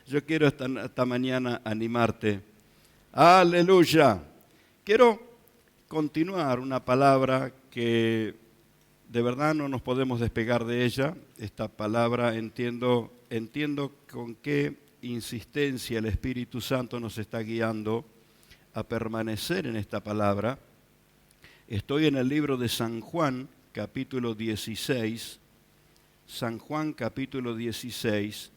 yo quiero esta mañana animarte. Aleluya. Quiero continuar una palabra que de verdad no nos podemos despegar de ella. Esta palabra entiendo con qué insistencia el Espíritu Santo nos está guiando a permanecer en esta palabra. Estoy en el libro de San Juan, capítulo 16. San Juan, capítulo 16.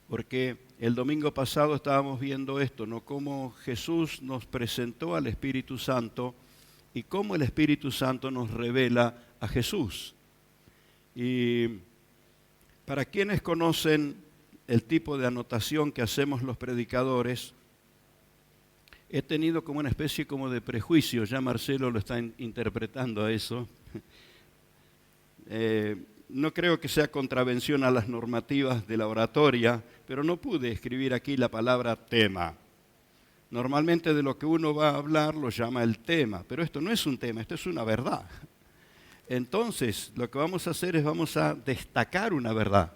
Porque el domingo pasado estábamos viendo esto, ¿no? Cómo Jesús nos presentó al Espíritu Santo y cómo el Espíritu Santo nos revela a Jesús. Y para quienes conocen el tipo de anotación que hacemos los predicadores, he tenido como una especie como de prejuicio, ya Marcelo lo está interpretando a eso. No creo que sea contravención a las normativas de la oratoria, pero no pude escribir aquí la palabra tema. Normalmente de lo que uno va a hablar lo llama el tema, pero esto no es un tema, esto es una verdad. Entonces, lo que vamos a hacer es vamos a destacar una verdad.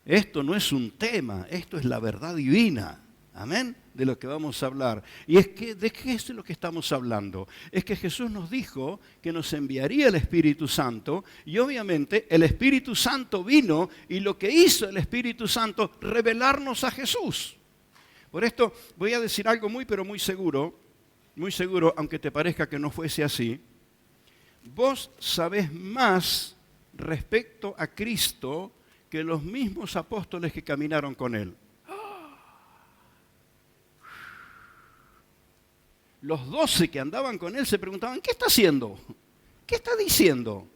Esto no es un tema, esto es la verdad divina. Amén, de lo que vamos a hablar. Y es que, ¿de qué es lo que estamos hablando? Es que Jesús nos dijo que nos enviaría el Espíritu Santo y obviamente el Espíritu Santo vino y lo que hizo el Espíritu Santo, revelarnos a Jesús. Por esto voy a decir algo pero muy seguro, aunque te parezca que no fuese así. Vos sabés más respecto a Cristo que los mismos apóstoles que caminaron con Él. Los 12 que andaban con él se preguntaban, ¿qué está haciendo? ¿Qué está diciendo?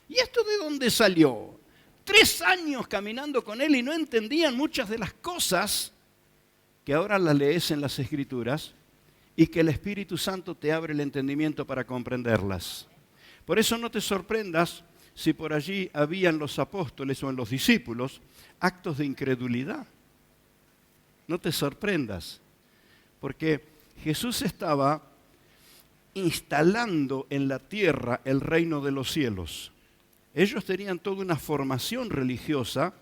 ¿Y esto de dónde salió? 3 años caminando con él y no entendían muchas de las cosas que ahora las lees en las Escrituras y que el Espíritu Santo te abre el entendimiento para comprenderlas. Por eso no te sorprendas si por allí habían los apóstoles o en los discípulos actos de incredulidad. No te sorprendas, porque Jesús estaba instalando en la tierra el reino de los cielos. Ellos tenían toda una formación religiosa,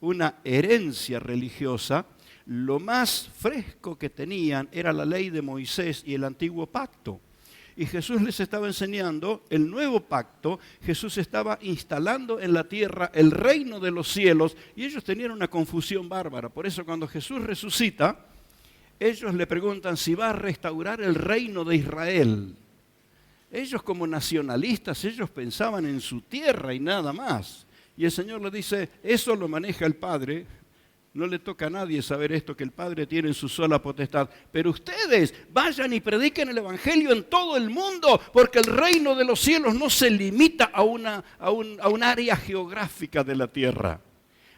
una herencia religiosa. Lo más fresco que tenían era la ley de Moisés y el antiguo pacto. Y Jesús les estaba enseñando el nuevo pacto. Jesús estaba instalando en la tierra el reino de los cielos y ellos tenían una confusión bárbara. Por eso cuando Jesús resucita, ellos le preguntan si va a restaurar el reino de Israel. Ellos como nacionalistas, ellos pensaban en su tierra y nada más. Y el Señor le dice, eso lo maneja el Padre. No le toca a nadie saber esto, que el Padre tiene en su sola potestad. Pero ustedes vayan y prediquen el Evangelio en todo el mundo, porque el reino de los cielos no se limita a un área geográfica de la tierra.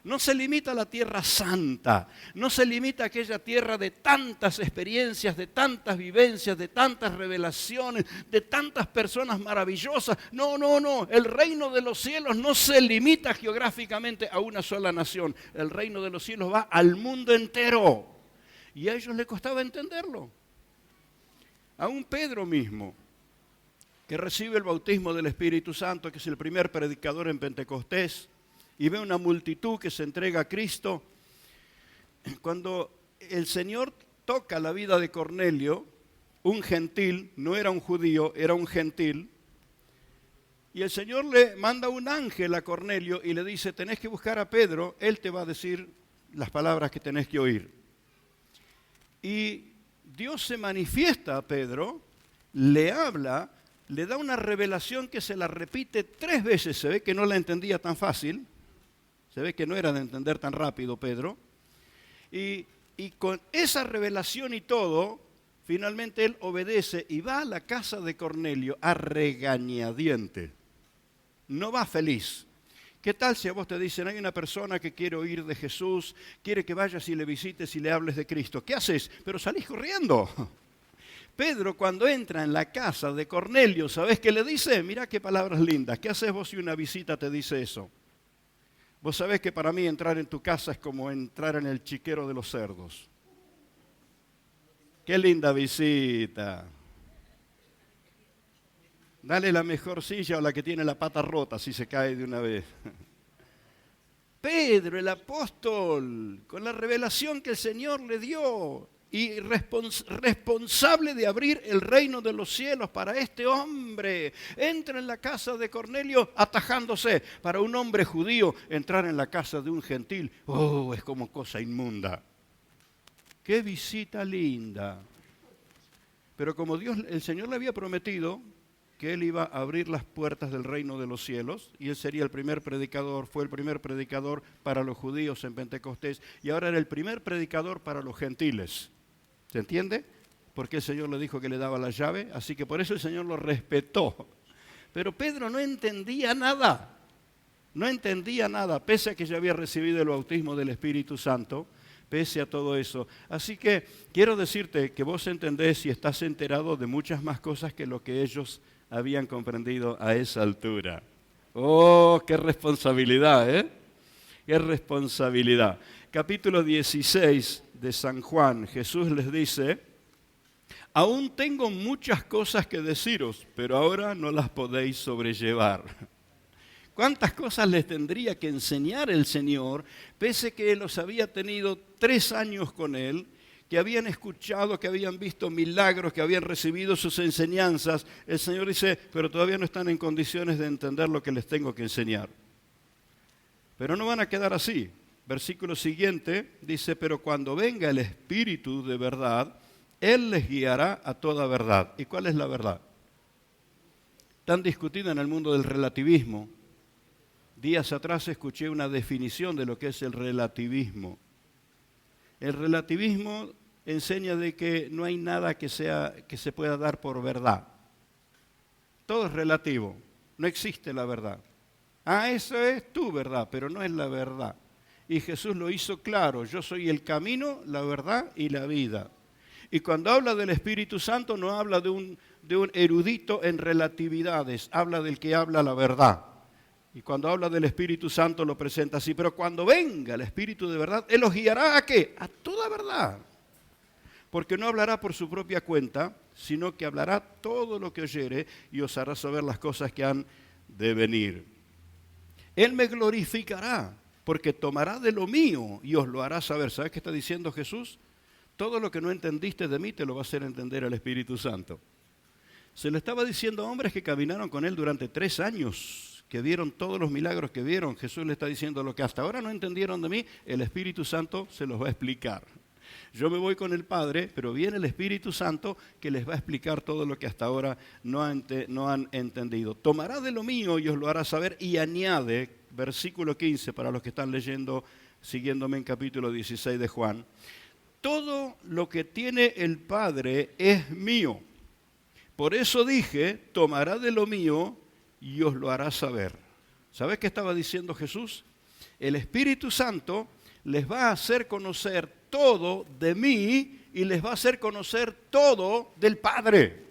No se limita a la tierra santa, no se limita a aquella tierra de tantas experiencias, de tantas vivencias, de tantas revelaciones, de tantas personas maravillosas. No, el reino de los cielos no se limita geográficamente a una sola nación. El reino de los cielos va al mundo entero. Y a ellos les costaba entenderlo. Aún Pedro mismo, que recibe el bautismo del Espíritu Santo, que es el primer predicador en Pentecostés, y ve una multitud que se entrega a Cristo. Cuando el Señor toca la vida de Cornelio, un gentil, no era un judío, era un gentil, y el Señor le manda un ángel a Cornelio y le dice, tenés que buscar a Pedro, él te va a decir las palabras que tenés que oír. Y Dios se manifiesta a Pedro, le habla, le da una revelación que se la repite 3 veces, se ve que no la entendía tan fácil. Se ve que no era de entender tan rápido Pedro. Y con esa revelación y todo, finalmente él obedece y va a la casa de Cornelio a regañadiente. No va feliz. ¿Qué tal si a vos te dicen, hay una persona que quiere oír de Jesús, quiere que vayas y le visites y le hables de Cristo? ¿Qué haces? Pero salís corriendo. Pedro, cuando entra en la casa de Cornelio, ¿sabés qué le dice? Mirá qué palabras lindas. ¿Qué haces vos si una visita te dice eso? Vos sabés que para mí entrar en tu casa es como entrar en el chiquero de los cerdos. ¡Qué linda visita! Dale la mejor silla o la que tiene la pata rota si se cae de una vez. Pedro, el apóstol, con la revelación que el Señor le dio y responsable de abrir el reino de los cielos para este hombre, entra en la casa de Cornelio atajándose. Para un hombre judío entrar en la casa de un gentil, es como cosa inmunda. ¡Qué visita linda! Pero como el Señor le había prometido que Él iba a abrir las puertas del reino de los cielos, y Él sería el primer predicador, fue el primer predicador para los judíos en Pentecostés, y ahora era el primer predicador para los gentiles. ¿Se entiende? Porque el Señor le dijo que le daba la llave, así que por eso el Señor lo respetó. Pero Pedro no entendía nada, pese a que ya había recibido el bautismo del Espíritu Santo, pese a todo eso. Así que quiero decirte que vos entendés y estás enterado de muchas más cosas que lo que ellos habían comprendido a esa altura. ¡Oh, qué responsabilidad, eh! ¡Qué responsabilidad! Capítulo 16 de San Juan, Jesús les dice: aún tengo muchas cosas que deciros, pero ahora no las podéis sobrellevar. ¿Cuántas cosas les tendría que enseñar el Señor, pese que Él los había tenido 3 años con Él, que habían escuchado, que habían visto milagros, que habían recibido sus enseñanzas? El Señor dice, pero todavía no están en condiciones de entender lo que les tengo que enseñar. Pero no van a quedar así. Versículo siguiente dice, pero cuando venga el Espíritu de verdad, Él les guiará a toda verdad. ¿Y cuál es la verdad? Tan discutida en el mundo del relativismo. Días atrás escuché una definición de lo que es el relativismo. El relativismo enseña de que no hay nada que se pueda dar por verdad. Todo es relativo, no existe la verdad. Eso es tu verdad, pero no es la verdad. Y Jesús lo hizo claro, yo soy el camino, la verdad y la vida. Y cuando habla del Espíritu Santo no habla de un erudito en relatividades, habla del que habla la verdad. Y cuando habla del Espíritu Santo lo presenta así, pero cuando venga el Espíritu de verdad, Él los guiará ¿a qué? A toda verdad. Porque no hablará por su propia cuenta, sino que hablará todo lo que oyere y os hará saber las cosas que han de venir. Él me glorificará, porque tomará de lo mío y os lo hará saber. ¿Sabes qué está diciendo Jesús? Todo lo que no entendiste de mí te lo va a hacer entender el Espíritu Santo. Se lo estaba diciendo a hombres que caminaron con Él durante 3 años, que vieron todos los milagros que vieron. Jesús le está diciendo lo que hasta ahora no entendieron de mí, el Espíritu Santo se los va a explicar. Yo me voy con el Padre, pero viene el Espíritu Santo que les va a explicar todo lo que hasta ahora no han entendido. Tomará de lo mío y os lo hará saber, y añade, versículo 15, para los que están leyendo, siguiéndome en capítulo 16 de Juan, todo lo que tiene el Padre es mío. Por eso dije, tomará de lo mío y os lo hará saber. ¿Sabes qué estaba diciendo Jesús? El Espíritu Santo les va a hacer conocer todo de mí y les va a hacer conocer todo del Padre.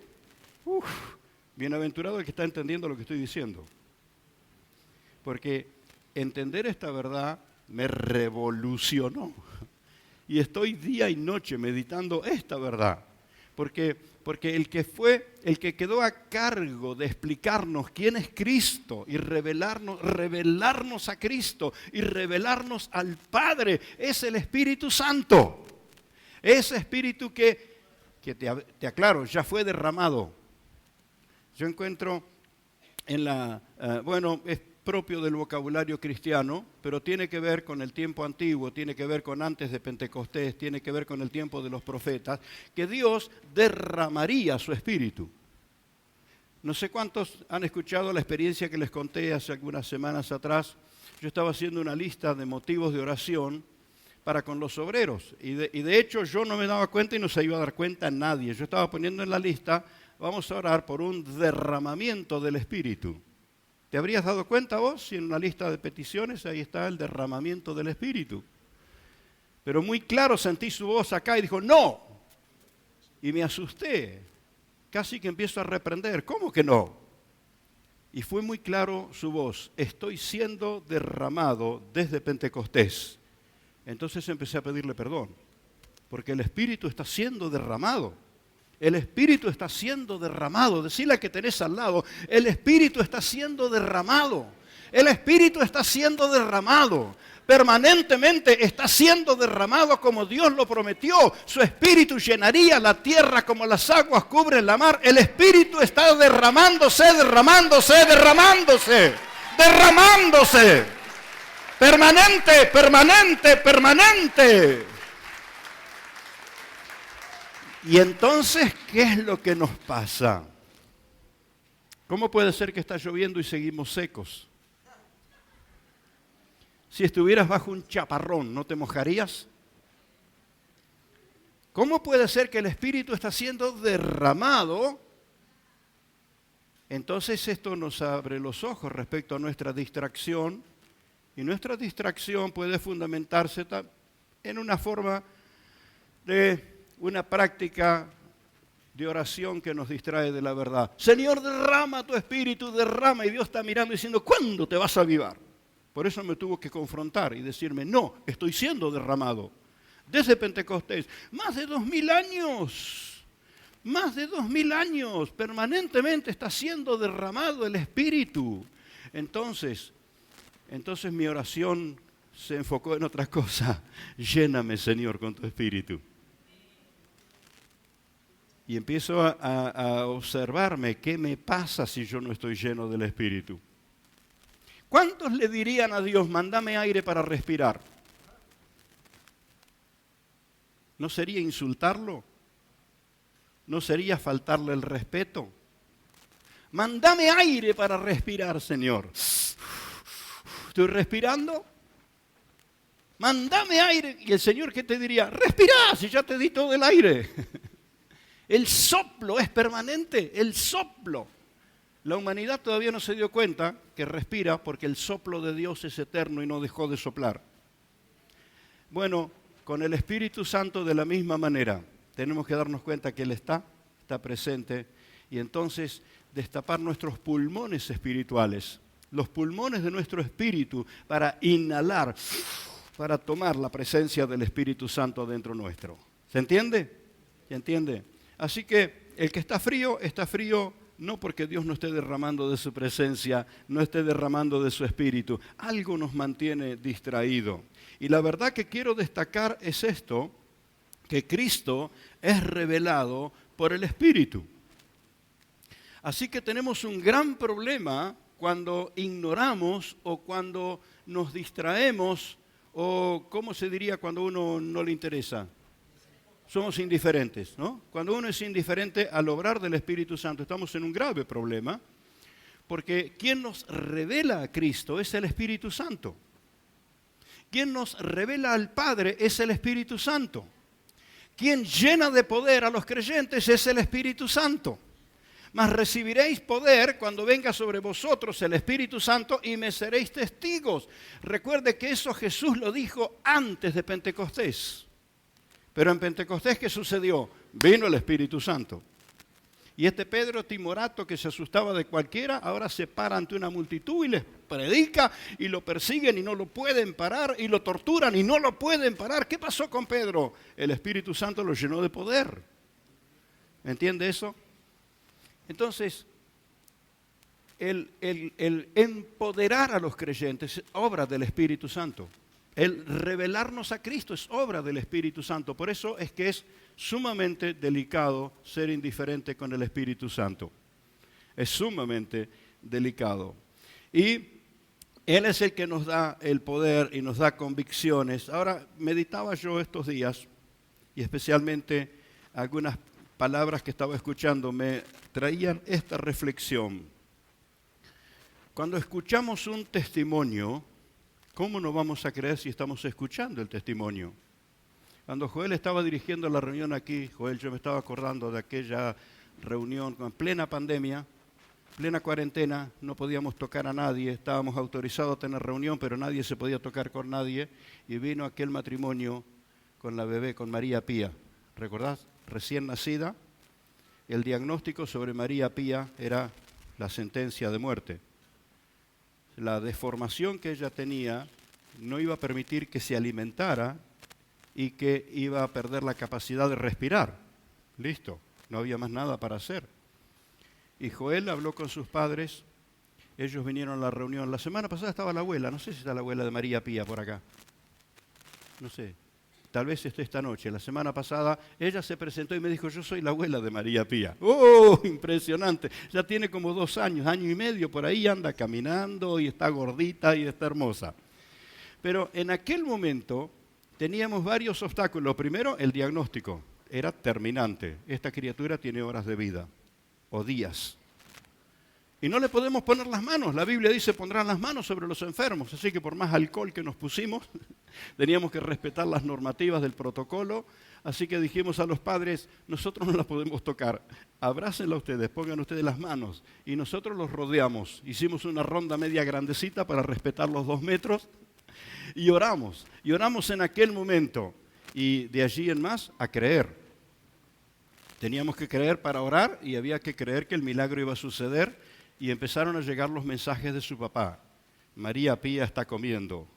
Bienaventurado el que está entendiendo lo que estoy diciendo. Porque entender esta verdad me revolucionó. Y estoy día y noche meditando esta verdad. Porque el que quedó a cargo de explicarnos quién es Cristo y revelarnos a Cristo y revelarnos al Padre es el Espíritu Santo. Ese Espíritu que te aclaro, ya fue derramado. Yo encuentro es propio del vocabulario cristiano, pero tiene que ver con el tiempo antiguo, tiene que ver con antes de Pentecostés, tiene que ver con el tiempo de los profetas, que Dios derramaría su Espíritu. No sé cuántos han escuchado la experiencia que les conté hace algunas semanas atrás. Yo estaba haciendo una lista de motivos de oración para con los obreros, y de hecho yo no me daba cuenta y no se iba a dar cuenta nadie. Yo estaba poniendo en la lista, vamos a orar por un derramamiento del Espíritu. ¿Te habrías dado cuenta vos si en una lista de peticiones ahí está el derramamiento del Espíritu? Pero muy claro sentí su voz acá y dijo, ¡no! Y me asusté. Casi que empiezo a reprender. ¿Cómo que no? Y fue muy claro su voz. Estoy siendo derramado desde Pentecostés. Entonces empecé a pedirle perdón. Porque el Espíritu está siendo derramado. El Espíritu está siendo derramado. Decile al que tenés al lado, el Espíritu está siendo derramado. El Espíritu está siendo derramado. permanentemente está siendo derramado como Dios lo prometió. Su Espíritu llenaría la tierra como las aguas cubren la mar. El Espíritu está derramándose, derramándose, derramándose, derramándose. Permanente, permanente, permanente. Y entonces, ¿qué es lo que nos pasa? ¿Cómo puede ser que está lloviendo y seguimos secos? Si estuvieras bajo un chaparrón, ¿no te mojarías? ¿Cómo puede ser que el Espíritu está siendo derramado? Entonces esto nos abre los ojos respecto a nuestra distracción, y nuestra distracción puede fundamentarse en una forma de una práctica de oración que nos distrae de la verdad. Señor, derrama tu Espíritu, derrama, y Dios está mirando y diciendo, ¿cuándo te vas a avivar? Por eso me tuvo que confrontar y decirme, no, estoy siendo derramado. Desde Pentecostés, más de 2000 años, más de 2000 años, permanentemente está siendo derramado el Espíritu. Entonces mi oración se enfocó en otra cosa. Lléname, Señor, con tu Espíritu. Y empiezo a observarme qué me pasa si yo no estoy lleno del Espíritu. ¿Cuántos le dirían a Dios, mándame aire para respirar? ¿No sería insultarlo? ¿No sería faltarle el respeto? Mándame aire para respirar, Señor. ¿Estoy respirando? Mándame aire. ¿Y el Señor qué te diría? Respirá, si ya te di todo el aire. El soplo es permanente, el soplo. La humanidad todavía no se dio cuenta que respira porque el soplo de Dios es eterno y no dejó de soplar. Bueno, con el Espíritu Santo de la misma manera, tenemos que darnos cuenta que Él está presente, y entonces destapar nuestros pulmones espirituales, los pulmones de nuestro espíritu, para inhalar, para tomar la presencia del Espíritu Santo dentro nuestro. ¿Se entiende? ¿Se entiende? Así que el que está frío no porque Dios no esté derramando de su presencia, no esté derramando de su Espíritu. Algo nos mantiene distraído. Y la verdad que quiero destacar es esto, que Cristo es revelado por el Espíritu. Así que tenemos un gran problema cuando ignoramos o cuando nos distraemos, o ¿cómo se diría cuando uno no le interesa? Somos indiferentes, ¿no? Cuando uno es indiferente al obrar del Espíritu Santo, estamos en un grave problema, porque quien nos revela a Cristo es el Espíritu Santo. Quien nos revela al Padre es el Espíritu Santo. Quien llena de poder a los creyentes es el Espíritu Santo. Mas recibiréis poder cuando venga sobre vosotros el Espíritu Santo y me seréis testigos. Recuerde que eso Jesús lo dijo antes de Pentecostés. Pero en Pentecostés, ¿qué sucedió? Vino el Espíritu Santo. Y este Pedro timorato que se asustaba de cualquiera, ahora se para ante una multitud y les predica y lo persiguen y no lo pueden parar, y lo torturan y no lo pueden parar. ¿Qué pasó con Pedro? El Espíritu Santo lo llenó de poder. ¿Entiende eso? Entonces, el empoderar a los creyentes es obra del Espíritu Santo. El revelarnos a Cristo es obra del Espíritu Santo. Por eso es que es sumamente delicado ser indiferente con el Espíritu Santo. Es sumamente delicado. Y Él es el que nos da el poder y nos da convicciones. Ahora, meditaba yo estos días, y especialmente algunas palabras que estaba escuchando me traían esta reflexión. Cuando escuchamos un testimonio, ¿cómo no vamos a creer si estamos escuchando el testimonio? Cuando Joel estaba dirigiendo la reunión aquí, yo me estaba acordando de aquella reunión en plena pandemia, plena cuarentena, no podíamos tocar a nadie, estábamos autorizados a tener reunión, pero nadie se podía tocar con nadie, y vino aquel matrimonio con la bebé, con María Pía, ¿recordás? Recién nacida, el diagnóstico sobre María Pía era la sentencia de muerte. La deformación que ella tenía no iba a permitir que se alimentara y que iba a perder la capacidad de respirar. Listo, no había más nada para hacer. Y Joel habló con sus padres Ellos vinieron a la reunión. La semana pasada estaba la abuela, no sé si está la abuela de María Pía por acá. No sé, tal vez esté esta noche. La semana pasada ella se presentó y me dijo, yo soy la abuela de María Pía. ¡Oh, impresionante! Ya tiene como 2 años, año y medio, por ahí anda caminando y está gordita y está hermosa. Pero en aquel momento teníamos varios obstáculos. Primero, el diagnóstico era terminante. Esta criatura tiene horas de vida o días. Y no le podemos poner las manos. La Biblia dice, pondrán las manos sobre los enfermos. Así que por más alcohol que nos pusimos, teníamos que respetar las normativas del protocolo. Así que dijimos a los padres, nosotros no las podemos tocar. Abrácenla ustedes, pongan ustedes las manos. Y nosotros los rodeamos. Hicimos una ronda media grandecita para respetar los 2 metros. Y oramos. Y oramos en aquel momento. Y de allí en más, a creer. Teníamos que creer para orar y había que creer que el milagro iba a suceder. Y empezaron a llegar los mensajes de su papá. María Pía está comiendo.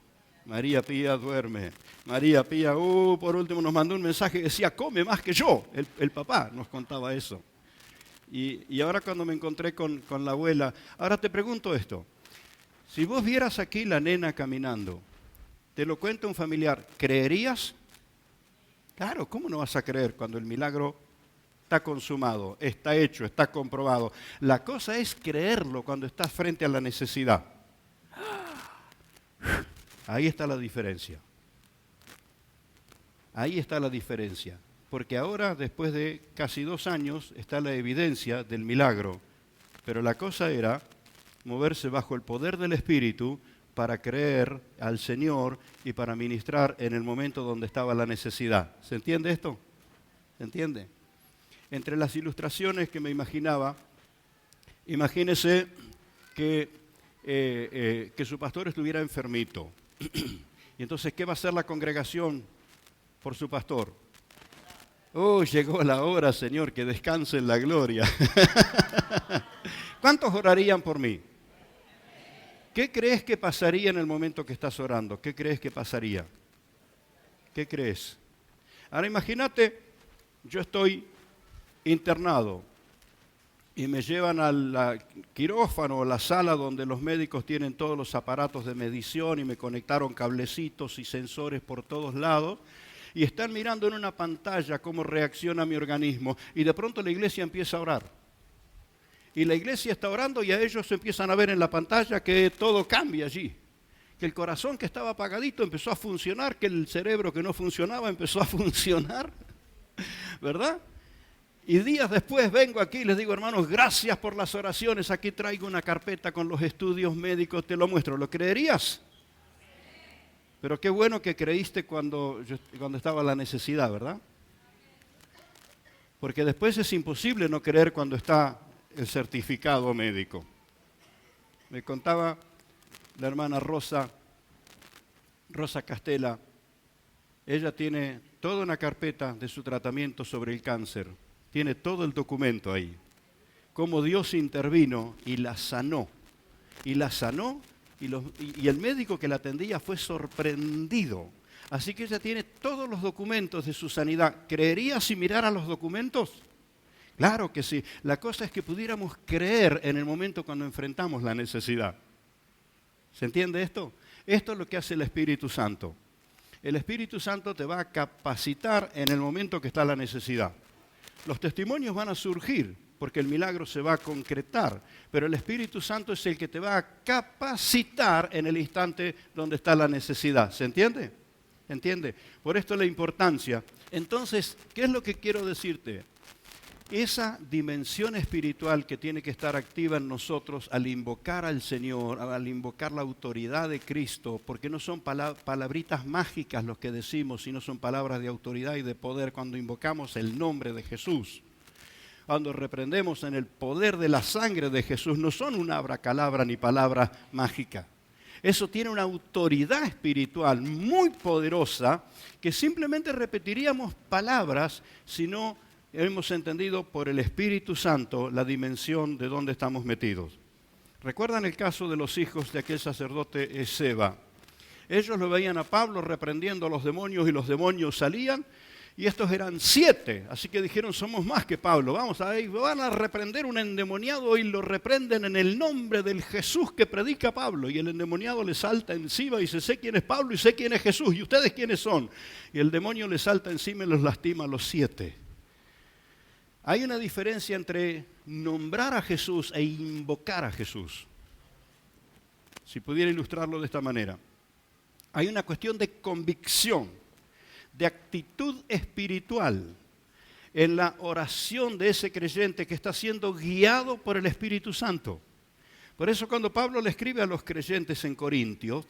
María Pía duerme. María Pía, por último nos mandó un mensaje que decía, come más que yo. El papá nos contaba eso. Y ahora cuando me encontré con la abuela, ahora te pregunto esto. Si vos vieras aquí la nena caminando, te lo cuenta un familiar, ¿creerías? Claro, ¿cómo no vas a creer cuando el milagro está consumado, está hecho, está comprobado? La cosa es creerlo cuando estás frente a la necesidad. Ahí está la diferencia. Ahí está la diferencia. Porque ahora, después de casi 2 años, está la evidencia del milagro. Pero la cosa era moverse bajo el poder del Espíritu para creer al Señor y para ministrar en el momento donde estaba la necesidad. ¿Se entiende esto? ¿Se entiende? Entre las ilustraciones que me imaginaba, imagínese que su pastor estuviera enfermito. Y entonces, ¿qué va a hacer la congregación por su pastor? Oh, llegó la hora, Señor, que descanse en la gloria. ¿Cuántos orarían por mí? ¿Qué crees que pasaría en el momento que estás orando? ¿Qué crees que pasaría? ¿Qué crees? Ahora imagínate, yo estoy internado y me llevan al quirófano o la sala donde los médicos tienen todos los aparatos de medición y me conectaron cablecitos y sensores por todos lados y están mirando en una pantalla cómo reacciona mi organismo y de pronto la iglesia empieza a orar. Y la iglesia está orando y a ellos empiezan a ver en la pantalla que todo cambia allí. Que el corazón que estaba apagadito empezó a funcionar, que el cerebro que no funcionaba empezó a funcionar, ¿verdad? Y días después vengo aquí y les digo, hermanos, gracias por las oraciones, aquí traigo una carpeta con los estudios médicos, te lo muestro. ¿Lo creerías? Pero qué bueno que creíste cuando estaba la necesidad, ¿verdad? Porque después es imposible no creer cuando está el certificado médico. Me contaba la hermana Rosa Castela, ella tiene toda una carpeta de su tratamiento sobre el cáncer, tiene todo el documento ahí, cómo Dios intervino y la sanó, y el médico que la atendía fue sorprendido. Así que ella tiene todos los documentos de su sanidad. ¿Creería si mirara los documentos? Claro que sí. La cosa es que pudiéramos creer en el momento cuando enfrentamos la necesidad. ¿Se entiende esto? Esto es lo que hace el Espíritu Santo. El Espíritu Santo te va a capacitar en el momento que está la necesidad. Los testimonios van a surgir porque el milagro se va a concretar, pero el Espíritu Santo es el que te va a capacitar en el instante donde está la necesidad. ¿Se entiende? ¿Entiende? Por esto la importancia. Entonces, ¿qué es lo que quiero decirte? Esa dimensión espiritual que tiene que estar activa en nosotros al invocar al Señor, al invocar la autoridad de Cristo, porque no son palabritas mágicas los que decimos, sino son palabras de autoridad y de poder cuando invocamos el nombre de Jesús. Cuando reprendemos en el poder de la sangre de Jesús, no son una abracalabra ni palabra mágica. Eso tiene una autoridad espiritual muy poderosa que simplemente repetiríamos palabras si no hemos entendido por el Espíritu Santo la dimensión de dónde estamos metidos. ¿Recuerdan el caso de los hijos de aquel sacerdote Esceva? Ellos lo veían a Pablo reprendiendo a los demonios y los demonios salían Y estos eran 7, así que dijeron, somos más que Pablo. Vamos, ahí van a reprender un endemoniado y lo reprenden en el nombre del Jesús que predica Pablo. Y el endemoniado le salta encima y dice, sé quién es Pablo y sé quién es Jesús. ¿Y ustedes quiénes son? Y el demonio le salta encima y los lastima a los 7. Hay una diferencia entre nombrar a Jesús e invocar a Jesús. Si pudiera ilustrarlo de esta manera. Hay una cuestión de convicción, de actitud espiritual en la oración de ese creyente que está siendo guiado por el Espíritu Santo. Por eso cuando Pablo le escribe a los creyentes en Corintios,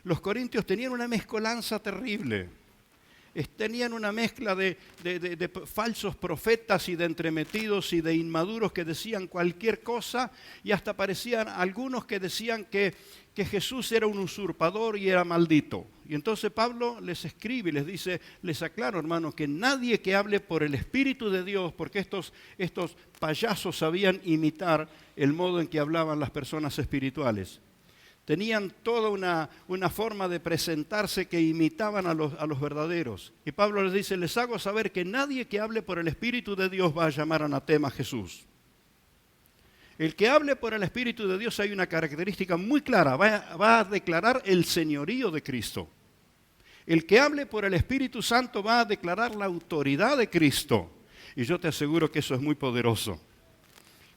los corintios tenían una mezcolanza terrible. Tenían una mezcla de falsos profetas y de entremetidos y de inmaduros que decían cualquier cosa, y hasta parecían algunos que decían que Jesús era un usurpador y era maldito. Y entonces Pablo les escribe y les dice, les aclaro, hermanos, que nadie que hable por el Espíritu de Dios, porque estos payasos sabían imitar el modo en que hablaban las personas espirituales. Tenían toda una forma de presentarse que imitaban a los verdaderos. Y Pablo les dice, les hago saber que nadie que hable por el Espíritu de Dios va a llamar anatema a Jesús. El que hable por el Espíritu de Dios hay una característica muy clara, va a declarar el señorío de Cristo. El que hable por el Espíritu Santo va a declarar la autoridad de Cristo. Y yo te aseguro que eso es muy poderoso.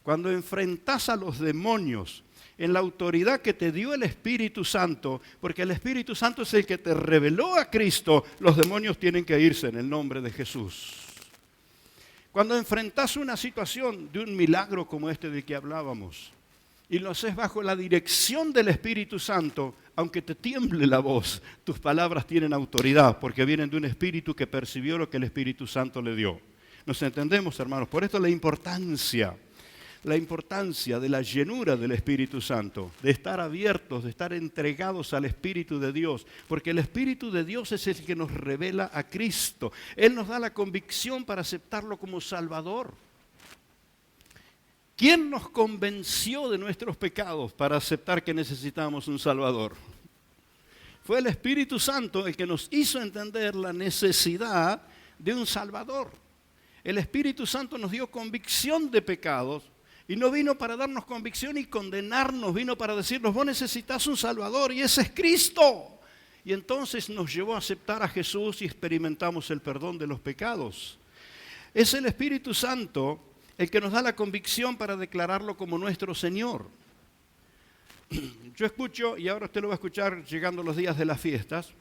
Cuando enfrentas a los demonios en la autoridad que te dio el Espíritu Santo, porque el Espíritu Santo es el que te reveló a Cristo, los demonios tienen que irse en el nombre de Jesús. Cuando enfrentas una situación de un milagro como este del que hablábamos, y lo haces bajo la dirección del Espíritu Santo, aunque te tiemble la voz, tus palabras tienen autoridad, porque vienen de un espíritu que percibió lo que el Espíritu Santo le dio. ¿Nos entendemos, hermanos? Por esto la importancia de la llenura del Espíritu Santo, de estar abiertos, de estar entregados al Espíritu de Dios, porque el Espíritu de Dios es el que nos revela a Cristo. Él nos da la convicción para aceptarlo como Salvador. ¿Quién nos convenció de nuestros pecados para aceptar que necesitamos un Salvador? Fue el Espíritu Santo el que nos hizo entender la necesidad de un Salvador. El Espíritu Santo nos dio convicción de pecados y no vino para darnos convicción y condenarnos, vino para decirnos, vos necesitas un Salvador y ese es Cristo. Y entonces nos llevó a aceptar a Jesús y experimentamos el perdón de los pecados. Es el Espíritu Santo el que nos da la convicción para declararlo como nuestro Señor. Yo escucho, y ahora usted lo va a escuchar llegando los días de las fiestas,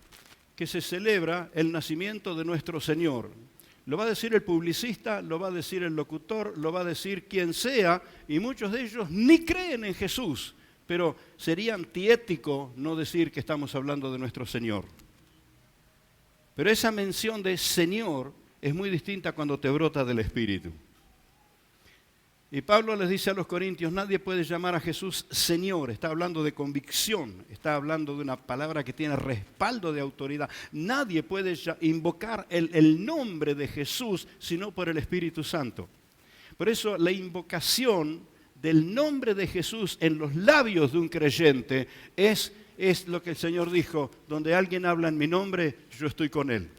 que se celebra el nacimiento de nuestro Señor. Lo va a decir el publicista, lo va a decir el locutor, lo va a decir quien sea, y muchos de ellos ni creen en Jesús, pero sería antiético no decir que estamos hablando de nuestro Señor. Pero esa mención de Señor es muy distinta cuando te brota del Espíritu. Y Pablo les dice a los corintios, nadie puede llamar a Jesús Señor, está hablando de convicción, está hablando de una palabra que tiene respaldo de autoridad. Nadie puede invocar el nombre de Jesús sino por el Espíritu Santo. Por eso la invocación del nombre de Jesús en los labios de un creyente es lo que el Señor dijo, donde alguien habla en mi nombre, yo estoy con él.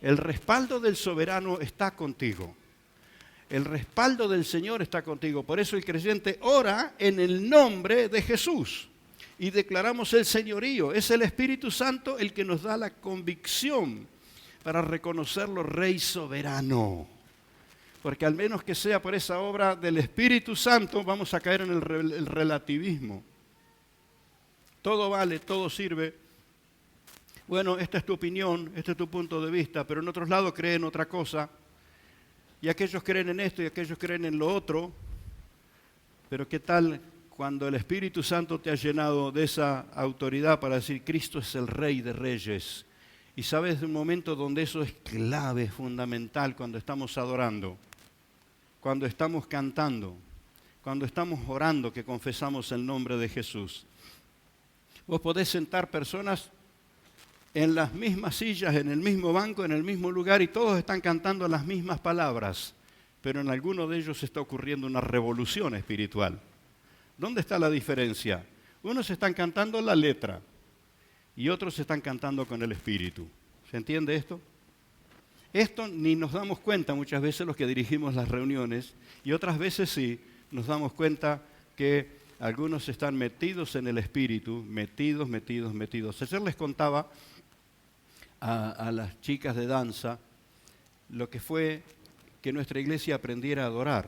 El respaldo del soberano está contigo. El respaldo del Señor está contigo. Por eso el creyente ora en el nombre de Jesús. Y declaramos el señorío. Es el Espíritu Santo el que nos da la convicción para reconocerlo Rey soberano. Porque al menos que sea por esa obra del Espíritu Santo, vamos a caer en el relativismo. Todo vale, todo sirve. Bueno, esta es tu opinión, este es tu punto de vista, pero en otros lados creen otra cosa. Y aquellos creen en esto y aquellos creen en lo otro. Pero ¿qué tal cuando el Espíritu Santo te ha llenado de esa autoridad para decir Cristo es el Rey de Reyes? Y sabes de un momento donde eso es clave, fundamental, cuando estamos adorando, cuando estamos cantando, cuando estamos orando, que confesamos el nombre de Jesús. Vos podés sentar personas en las mismas sillas, en el mismo banco, en el mismo lugar, y todos están cantando las mismas palabras, pero en alguno de ellos está ocurriendo una revolución espiritual. ¿Dónde está la diferencia? Unos están cantando la letra y otros están cantando con el espíritu. ¿Se entiende esto? Esto ni nos damos cuenta muchas veces los que dirigimos las reuniones, y otras veces sí nos damos cuenta que algunos están metidos en el espíritu, metidos. Ayer les contaba a las chicas de danza lo que fue que nuestra iglesia aprendiera a adorar.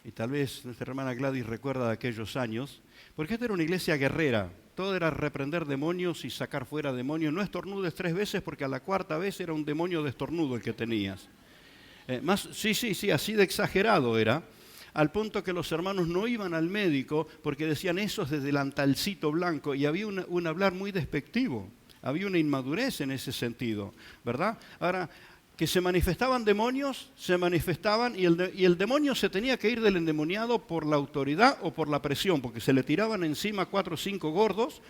Y tal vez nuestra hermana Gladys recuerda de aquellos años, porque esta era una iglesia guerrera. Todo era reprender demonios y sacar fuera demonios. No estornudes 3 veces porque a la 4ª vez era un demonio de estornudo el que tenías. Sí, así de exagerado era. Al punto que los hermanos no iban al médico porque decían eso es de delantalcito blanco, y había un hablar muy despectivo, había una inmadurez en ese sentido, ¿verdad? Ahora, que se manifestaban demonios, se manifestaban, y el demonio se tenía que ir del endemoniado por la autoridad o por la presión, porque se le tiraban encima 4 o 5 gordos,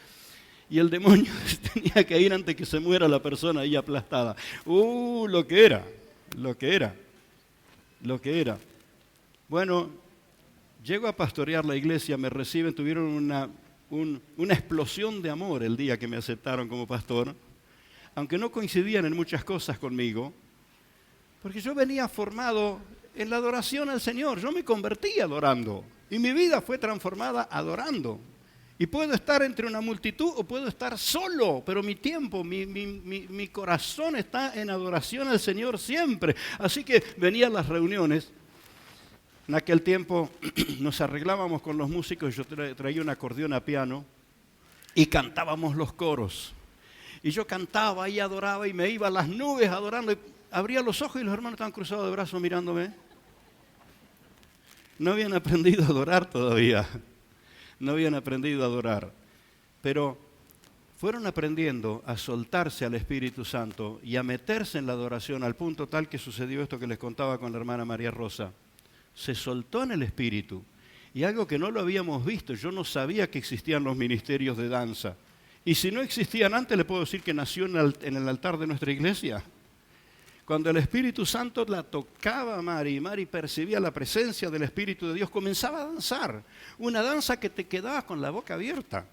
y el demonio tenía que ir antes que se muera la persona ahí aplastada. Lo que era. Bueno, llego a pastorear la iglesia, me reciben, tuvieron una explosión de amor el día que me aceptaron como pastor, aunque no coincidían en muchas cosas conmigo, porque yo venía formado en la adoración al Señor. Yo me convertí adorando y mi vida fue transformada adorando. Y puedo estar entre una multitud o puedo estar solo, pero mi tiempo, mi corazón está en adoración al Señor siempre. Así que venía a las reuniones. En aquel tiempo nos arreglábamos con los músicos, yo traía un acordeón a piano y cantábamos los coros. Y yo cantaba y adoraba y me iba a las nubes adorando. Y abría los ojos y los hermanos estaban cruzados de brazos mirándome. No habían aprendido a adorar todavía. No habían aprendido a adorar. Pero fueron aprendiendo a soltarse al Espíritu Santo y a meterse en la adoración al punto tal que sucedió esto que les contaba con la hermana María Rosa. Se soltó en el Espíritu. Y algo que no lo habíamos visto, yo no sabía que existían los ministerios de danza. Y si no existían antes, le puedo decir que nació en el altar de nuestra iglesia. Cuando el Espíritu Santo la tocaba a Mari, y Mari percibía la presencia del Espíritu de Dios, comenzaba a danzar. Una danza que te quedaba con la boca abierta,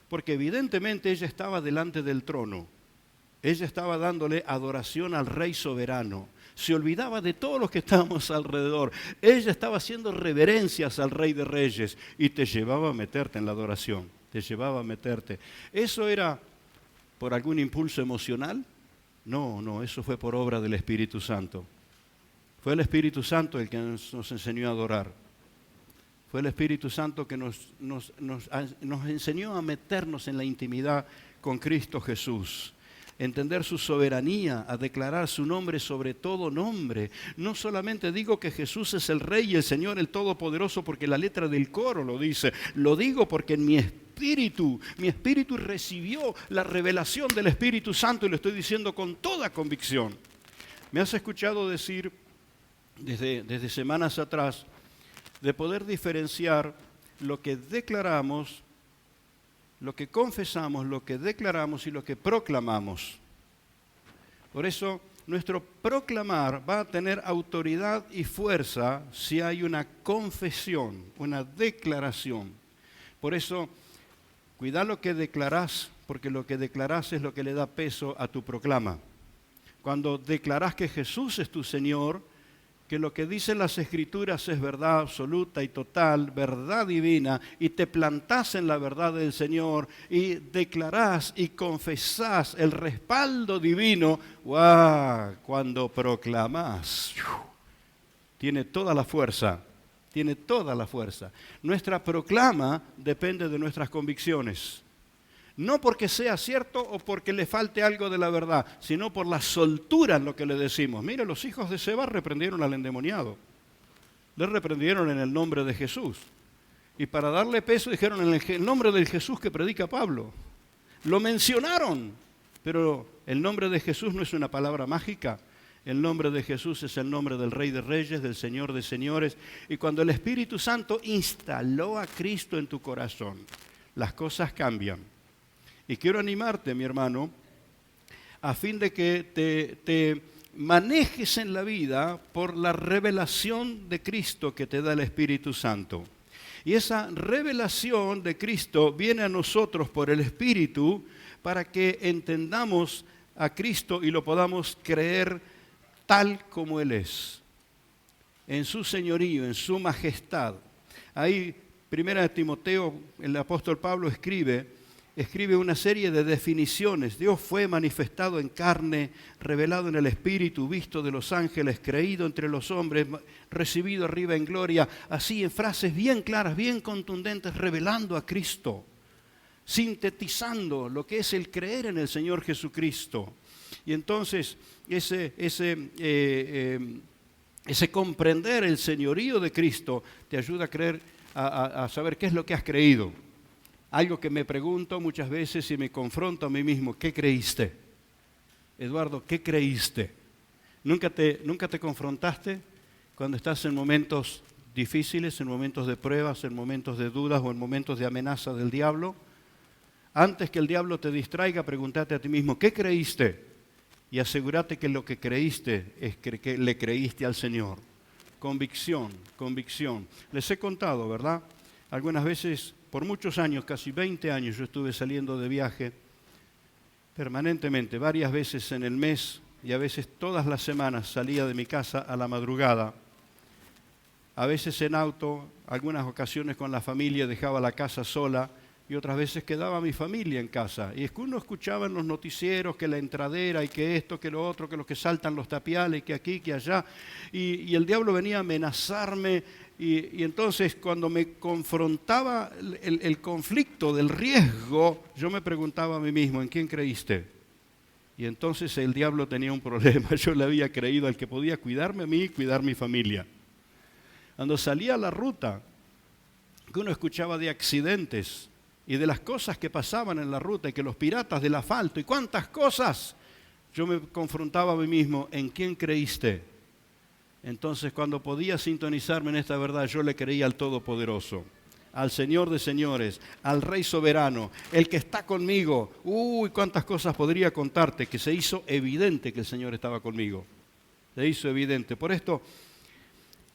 porque evidentemente ella estaba delante del trono. Ella estaba dándole adoración al Rey soberano. Se olvidaba de todos los que estábamos alrededor. Ella estaba haciendo reverencias al Rey de Reyes y te llevaba a meterte en la adoración. Te llevaba a meterte. ¿Eso era por algún impulso emocional? No, eso fue por obra del Espíritu Santo. Fue el Espíritu Santo el que nos enseñó a adorar. Fue el Espíritu Santo que nos enseñó a meternos en la intimidad con Cristo Jesús. Entender su soberanía, a declarar su nombre sobre todo nombre. No solamente digo que Jesús es el Rey y el Señor, el Todopoderoso, porque la letra del coro lo dice. Lo digo porque en mi espíritu recibió la revelación del Espíritu Santo y lo estoy diciendo con toda convicción. Me has escuchado decir desde semanas atrás de poder diferenciar lo que declaramos, lo que confesamos, lo que declaramos y lo que proclamamos. Por eso, nuestro proclamar va a tener autoridad y fuerza si hay una confesión, una declaración. Por eso, cuida lo que declarás, porque lo que declarás es lo que le da peso a tu proclama. Cuando declarás que Jesús es tu Señor, que lo que dicen las Escrituras es verdad absoluta y total, verdad divina, y te plantás en la verdad del Señor y declarás y confesás el respaldo divino, ¡guau! Cuando proclamás, tiene toda la fuerza, Nuestra proclama depende de nuestras convicciones. No porque sea cierto o porque le falte algo de la verdad, sino por la soltura en lo que le decimos. Mire, los hijos de Seba reprendieron al endemoniado. Le reprendieron en el nombre de Jesús. Y para darle peso dijeron en el nombre del Jesús que predica Pablo. Lo mencionaron, pero el nombre de Jesús no es una palabra mágica. El nombre de Jesús es el nombre del Rey de Reyes, del Señor de Señores. Y cuando el Espíritu Santo instaló a Cristo en tu corazón, las cosas cambian. Y quiero animarte, mi hermano, a fin de que te manejes en la vida por la revelación de Cristo que te da el Espíritu Santo. Y esa revelación de Cristo viene a nosotros por el Espíritu para que entendamos a Cristo y lo podamos creer tal como Él es, en su señorío, en su majestad. Ahí, 1 Timoteo, el apóstol Pablo escribe una serie de definiciones. Dios fue manifestado en carne, revelado en el Espíritu, visto de los ángeles, creído entre los hombres, recibido arriba en gloria, así en frases bien claras, bien contundentes, revelando a Cristo, sintetizando lo que es el creer en el Señor Jesucristo. Y entonces ese comprender el señorío de Cristo te ayuda a creer, a saber qué es lo que has creído. Algo que me pregunto muchas veces y me confronto a mí mismo: ¿qué creíste? Eduardo, ¿qué creíste? ¿Nunca te confrontaste cuando estás en momentos difíciles, en momentos de pruebas, en momentos de dudas o en momentos de amenaza del diablo? Antes que el diablo te distraiga, pregúntate a ti mismo: ¿qué creíste? Y asegúrate que lo que creíste es que le creíste al Señor. Convicción, convicción. Les he contado, ¿verdad? Algunas veces, por muchos años, casi 20 años, yo estuve saliendo de viaje permanentemente, varias veces en el mes y a veces todas las semanas salía de mi casa a la madrugada. A veces en auto, algunas ocasiones con la familia, dejaba la casa sola y otras veces quedaba mi familia en casa. Y es que uno escuchaba en los noticieros que la entradera y que esto, que lo otro, que los que saltan los tapiales, que aquí, que allá. Y el diablo venía a amenazarme. Y entonces cuando me confrontaba el conflicto del riesgo, yo me preguntaba a mí mismo: ¿en quién creíste? Y entonces el diablo tenía un problema. Yo le había creído al que podía cuidarme a mí y cuidar mi familia. Cuando salía a la ruta, que uno escuchaba de accidentes y de las cosas que pasaban en la ruta, y que los piratas del asfalto y cuántas cosas, yo me confrontaba a mí mismo: ¿en quién creíste? Entonces, cuando podía sintonizarme en esta verdad, yo le creía al Todopoderoso, al Señor de señores, al Rey soberano, el que está conmigo. Uy, cuántas cosas podría contarte, que se hizo evidente que el Señor estaba conmigo. Se hizo evidente. Por esto,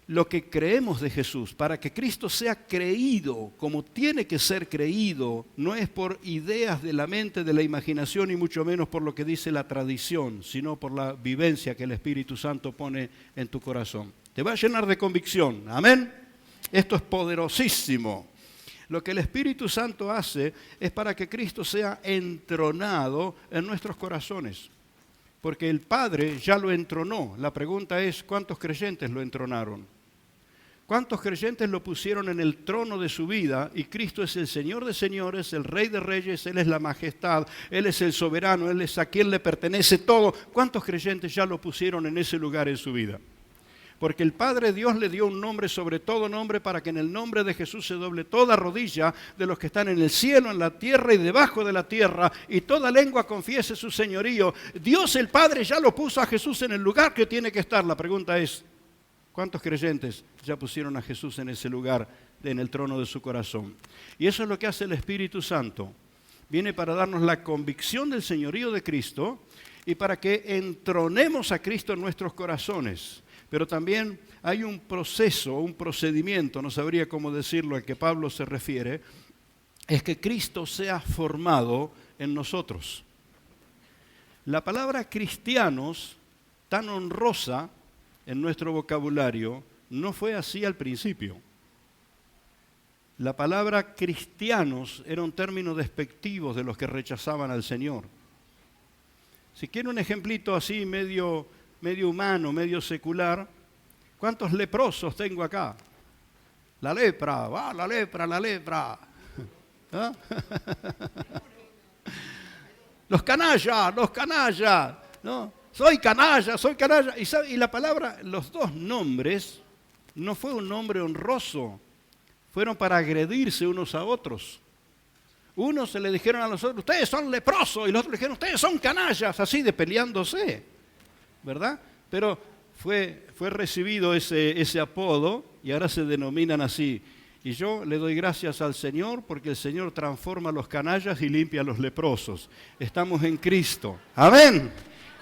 lo que creemos de Jesús, para que Cristo sea creído como tiene que ser creído, no es por ideas de la mente, de la imaginación, y mucho menos por lo que dice la tradición, sino por la vivencia que el Espíritu Santo pone en tu corazón. Te va a llenar de convicción. Amén. Esto es poderosísimo. Lo que el Espíritu Santo hace es para que Cristo sea entronado en nuestros corazones. Porque el Padre ya lo entronó. La pregunta es: ¿cuántos creyentes lo entronaron? ¿Cuántos creyentes lo pusieron en el trono de su vida? Y Cristo es el Señor de señores, el Rey de reyes, Él es la majestad, Él es el soberano, Él es a quien le pertenece todo. ¿Cuántos creyentes ya lo pusieron en ese lugar en su vida? Porque el Padre Dios le dio un nombre sobre todo nombre, para que en el nombre de Jesús se doble toda rodilla de los que están en el cielo, en la tierra y debajo de la tierra, y toda lengua confiese su señorío. Dios el Padre ya lo puso a Jesús en el lugar que tiene que estar. La pregunta es: ¿cuántos creyentes ya pusieron a Jesús en ese lugar, en el trono de su corazón? Y eso es lo que hace el Espíritu Santo. Viene para darnos la convicción del señorío de Cristo y para que entronemos a Cristo en nuestros corazones. Pero también hay un proceso, un procedimiento, no sabría cómo decirlo, al que Pablo se refiere, es que Cristo sea formado en nosotros. La palabra cristianos, tan honrosa en nuestro vocabulario, no fue así al principio. La palabra cristianos era un término despectivo de los que rechazaban al Señor. Si quiere un ejemplito así medio humano, medio secular, ¿cuántos leprosos tengo acá? La lepra, la lepra, la lepra. ¿Ah? Los canallas, ¿no? Soy canalla. Y la palabra, los dos nombres, no fue un nombre honroso, fueron para agredirse unos a otros. Unos se le dijeron a los otros: ustedes son leprosos, y los otros le dijeron: ustedes son canallas, así de peleándose, ¿verdad? Pero fue recibido ese apodo y ahora se denominan así. Y yo le doy gracias al Señor, porque el Señor transforma a los canallas y limpia a los leprosos. Estamos en Cristo. Amén.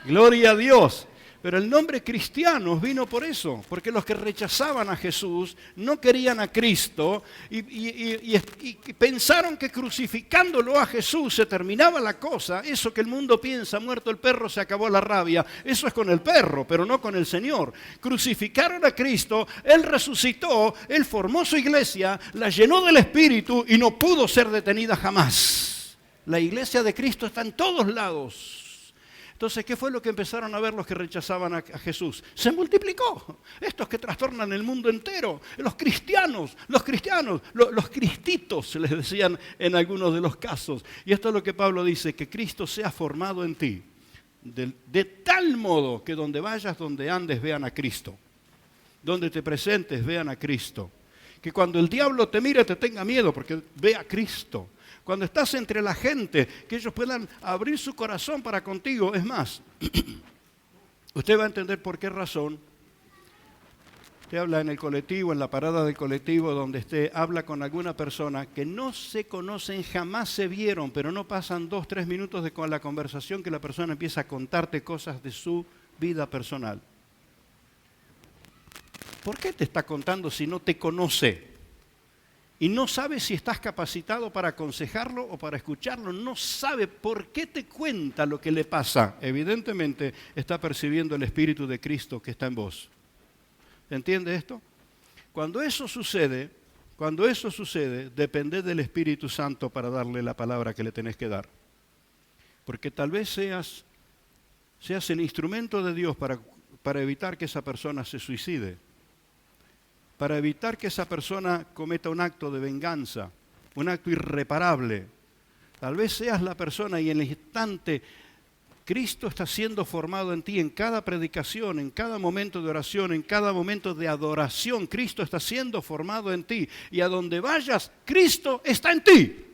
Gloria a Dios. Pero el nombre cristianos vino por eso, porque los que rechazaban a Jesús no querían a Cristo y pensaron que crucificándolo a Jesús se terminaba la cosa. Eso que el mundo piensa, muerto el perro se acabó la rabia, eso es con el perro, pero no con el Señor. Crucificaron a Cristo, Él resucitó, Él formó su iglesia, la llenó del Espíritu y no pudo ser detenida jamás. La iglesia de Cristo está en todos lados. Entonces, ¿qué fue lo que empezaron a ver los que rechazaban a Jesús? Se multiplicó. Estos que trastornan el mundo entero. Los cristianos, los cristitos, les decían en algunos de los casos. Y esto es lo que Pablo dice, que Cristo sea formado en ti. De tal modo que donde vayas, donde andes, vean a Cristo. Donde te presentes, vean a Cristo. Que cuando el diablo te mire, te tenga miedo, porque ve a Cristo. Cuando estás entre la gente, que ellos puedan abrir su corazón para contigo. Es más, usted va a entender por qué razón. Usted habla en el colectivo, en la parada del colectivo, donde usted habla con alguna persona que no se conocen, jamás se vieron, pero no pasan 2-3 minutos de con la conversación que la persona empieza a contarte cosas de su vida personal. ¿Por qué te está contando si no te conoce? Y no sabe si estás capacitado para aconsejarlo o para escucharlo. No sabe por qué te cuenta lo que le pasa. Evidentemente está percibiendo el Espíritu de Cristo que está en vos. ¿Entiende esto? Cuando eso sucede, depende del Espíritu Santo para darle la palabra que le tenés que dar. Porque tal vez seas el instrumento de Dios para evitar que esa persona se suicide. Para evitar que esa persona cometa un acto de venganza, un acto irreparable. Tal vez seas la persona y en el instante Cristo está siendo formado en ti, en cada predicación, en cada momento de oración, en cada momento de adoración. Cristo está siendo formado en ti y a donde vayas, Cristo está en ti.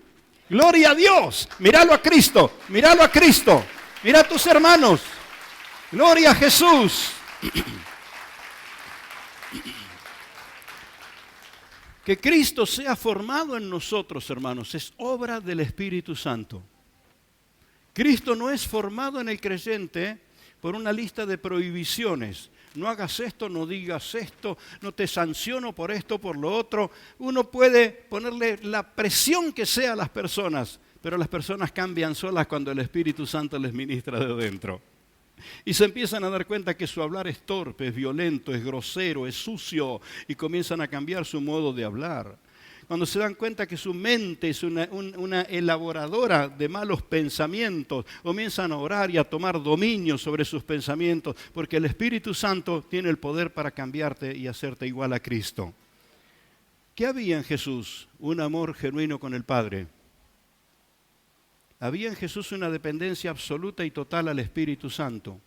Gloria a Dios. Míralo a Cristo, míralo a Cristo. Mira a tus hermanos. Gloria a Jesús. Que Cristo sea formado en nosotros, hermanos, es obra del Espíritu Santo. Cristo no es formado en el creyente por una lista de prohibiciones. No hagas esto, no digas esto, no te sanciono por esto, por lo otro. Uno puede ponerle la presión que sea a las personas, pero las personas cambian solas cuando el Espíritu Santo les ministra de dentro. Y se empiezan a dar cuenta que su hablar es torpe, es violento, es grosero, es sucio y comienzan a cambiar su modo de hablar. Cuando se dan cuenta que su mente es una elaboradora de malos pensamientos, comienzan a orar y a tomar dominio sobre sus pensamientos, porque el Espíritu Santo tiene el poder para cambiarte y hacerte igual a Cristo. ¿Qué había en Jesús? Un amor genuino con el Padre. Había en Jesús una dependencia absoluta y total al Espíritu Santo.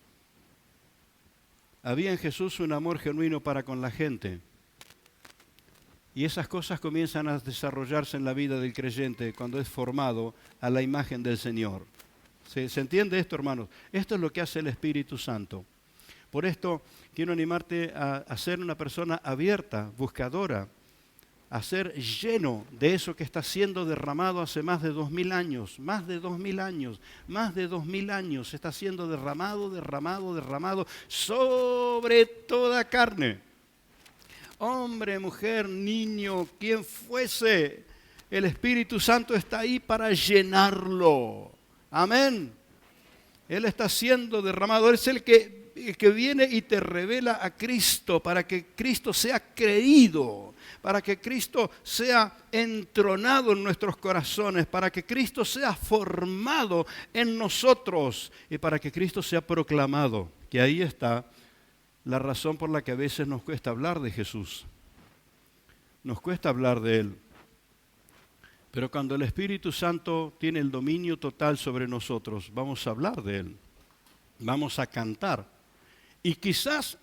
Había en Jesús un amor genuino para con la gente. Y esas cosas comienzan a desarrollarse en la vida del creyente cuando es formado a la imagen del Señor. ¿Se entiende esto, hermanos? Esto es lo que hace el Espíritu Santo. Por esto quiero animarte a ser una persona abierta, buscadora, a ser lleno de eso que está siendo derramado hace más de 2000 años, más de 2000 años, está siendo derramado sobre toda carne. Hombre, mujer, niño, quien fuese, el Espíritu Santo está ahí para llenarlo. Amén. Él está siendo derramado, Él es el que viene y te revela a Cristo para que Cristo sea creído, para que Cristo sea entronado en nuestros corazones, para que Cristo sea formado en nosotros y para que Cristo sea proclamado. Que ahí está la razón por la que a veces nos cuesta hablar de Jesús. Nos cuesta hablar de Él. Pero cuando el Espíritu Santo tiene el dominio total sobre nosotros, vamos a hablar de Él. Vamos a cantar. Y quizás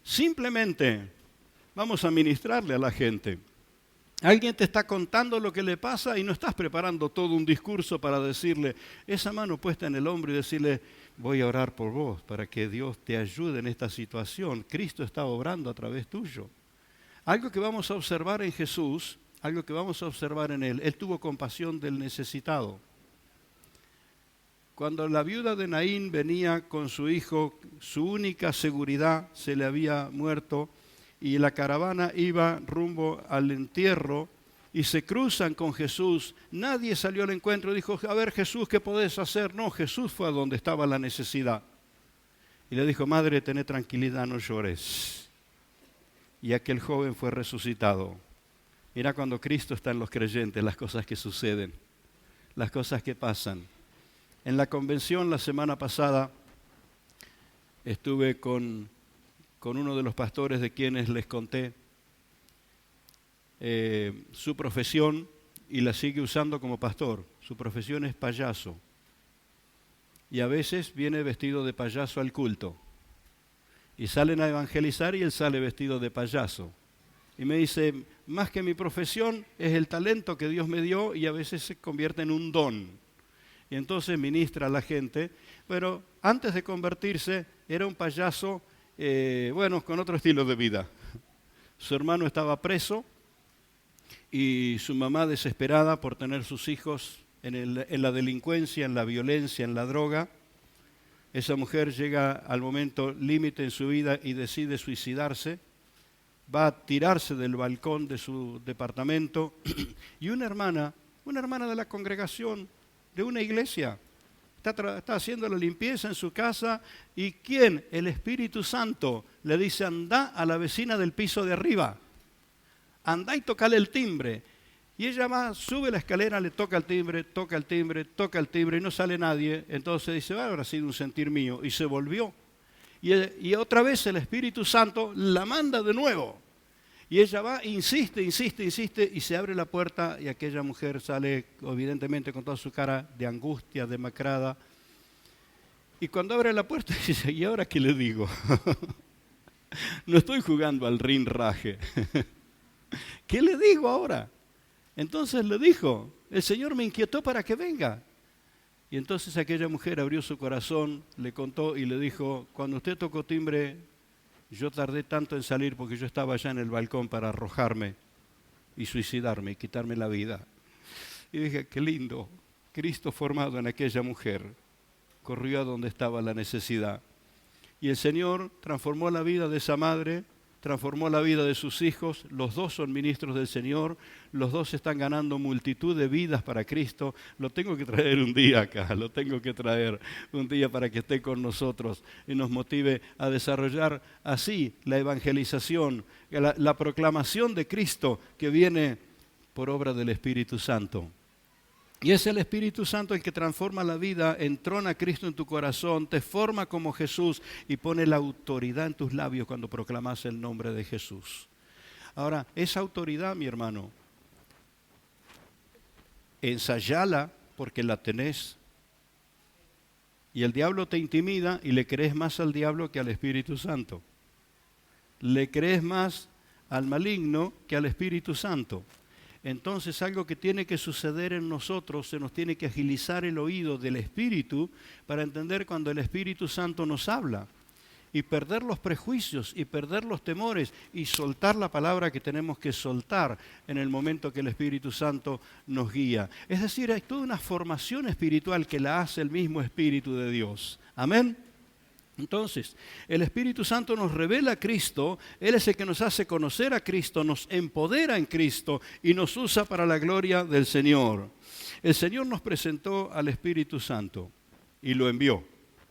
simplemente vamos a ministrarle a la gente. Alguien te está contando lo que le pasa y no estás preparando todo un discurso para decirle, esa mano puesta en el hombro y decirle, voy a orar por vos para que Dios te ayude en esta situación. Cristo está obrando a través tuyo. Algo que vamos a observar en Jesús, algo que vamos a observar en Él, Él tuvo compasión del necesitado. Cuando la viuda de Naín venía con su hijo, su única seguridad se le había muerto y la caravana iba rumbo al entierro y se cruzan con Jesús. Nadie salió al encuentro y dijo, a ver Jesús, ¿qué podés hacer? No, Jesús fue a donde estaba la necesidad. Y le dijo, madre, tené tranquilidad, no llores. Y aquel joven fue resucitado. Mira cuando Cristo está en los creyentes, las cosas que suceden, las cosas que pasan. En la convención la semana pasada estuve con uno de los pastores de quienes les conté su profesión y la sigue usando como pastor. Su profesión es payaso. Y a veces viene vestido de payaso al culto. Y salen a evangelizar y él sale vestido de payaso. Y me dice, más que mi profesión es el talento que Dios me dio y a veces se convierte en un don. Y entonces ministra a la gente. Pero antes de convertirse era un payaso, con otro estilo de vida. Su hermano estaba preso y su mamá desesperada por tener sus hijos en la delincuencia, en la violencia, en la droga. Esa mujer llega al momento límite en su vida y decide suicidarse. Va a tirarse del balcón de su departamento y una hermana de la congregación, de una iglesia, está haciendo la limpieza en su casa y ¿quién? El Espíritu Santo le dice, anda a la vecina del piso de arriba, anda y tocale el timbre. Y ella va, sube la escalera, le toca el timbre, toca el timbre, toca el timbre y no sale nadie. Entonces dice, habrá sido un sentir mío. Y se volvió. Y otra vez el Espíritu Santo la manda de nuevo. Y ella va, insiste, y se abre la puerta y aquella mujer sale evidentemente con toda su cara de angustia, demacrada. Y cuando abre la puerta dice, ¿y ahora qué le digo? No estoy jugando al rinraje. ¿Qué le digo ahora? Entonces le dijo, el Señor me inquietó para que venga. Y entonces aquella mujer abrió su corazón, le contó y le dijo, cuando usted tocó timbre, yo tardé tanto en salir porque yo estaba allá en el balcón para arrojarme y suicidarme y quitarme la vida. Y dije, qué lindo, Cristo formado en aquella mujer, corrió a donde estaba la necesidad. Y el Señor transformó la vida de esa madre, transformó la vida de sus hijos, los dos son ministros del Señor, los dos están ganando multitud de vidas para Cristo. Lo tengo que traer un día acá, lo tengo que traer un día para que esté con nosotros y nos motive a desarrollar así la evangelización, la proclamación de Cristo que viene por obra del Espíritu Santo. Y es el Espíritu Santo el que transforma la vida, entrona a Cristo en tu corazón, te forma como Jesús y pone la autoridad en tus labios cuando proclamas el nombre de Jesús. Ahora, esa autoridad, mi hermano, ensayala porque la tenés. Y el diablo te intimida y le crees más al diablo que al Espíritu Santo. Le crees más al maligno que al Espíritu Santo. Entonces algo que tiene que suceder en nosotros, se nos tiene que agilizar el oído del Espíritu para entender cuando el Espíritu Santo nos habla y perder los prejuicios y perder los temores y soltar la palabra que tenemos que soltar en el momento que el Espíritu Santo nos guía. Es decir, hay toda una formación espiritual que la hace el mismo Espíritu de Dios. Amén. Entonces, el Espíritu Santo nos revela a Cristo, Él es el que nos hace conocer a Cristo, nos empodera en Cristo y nos usa para la gloria del Señor. El Señor nos presentó al Espíritu Santo y lo envió.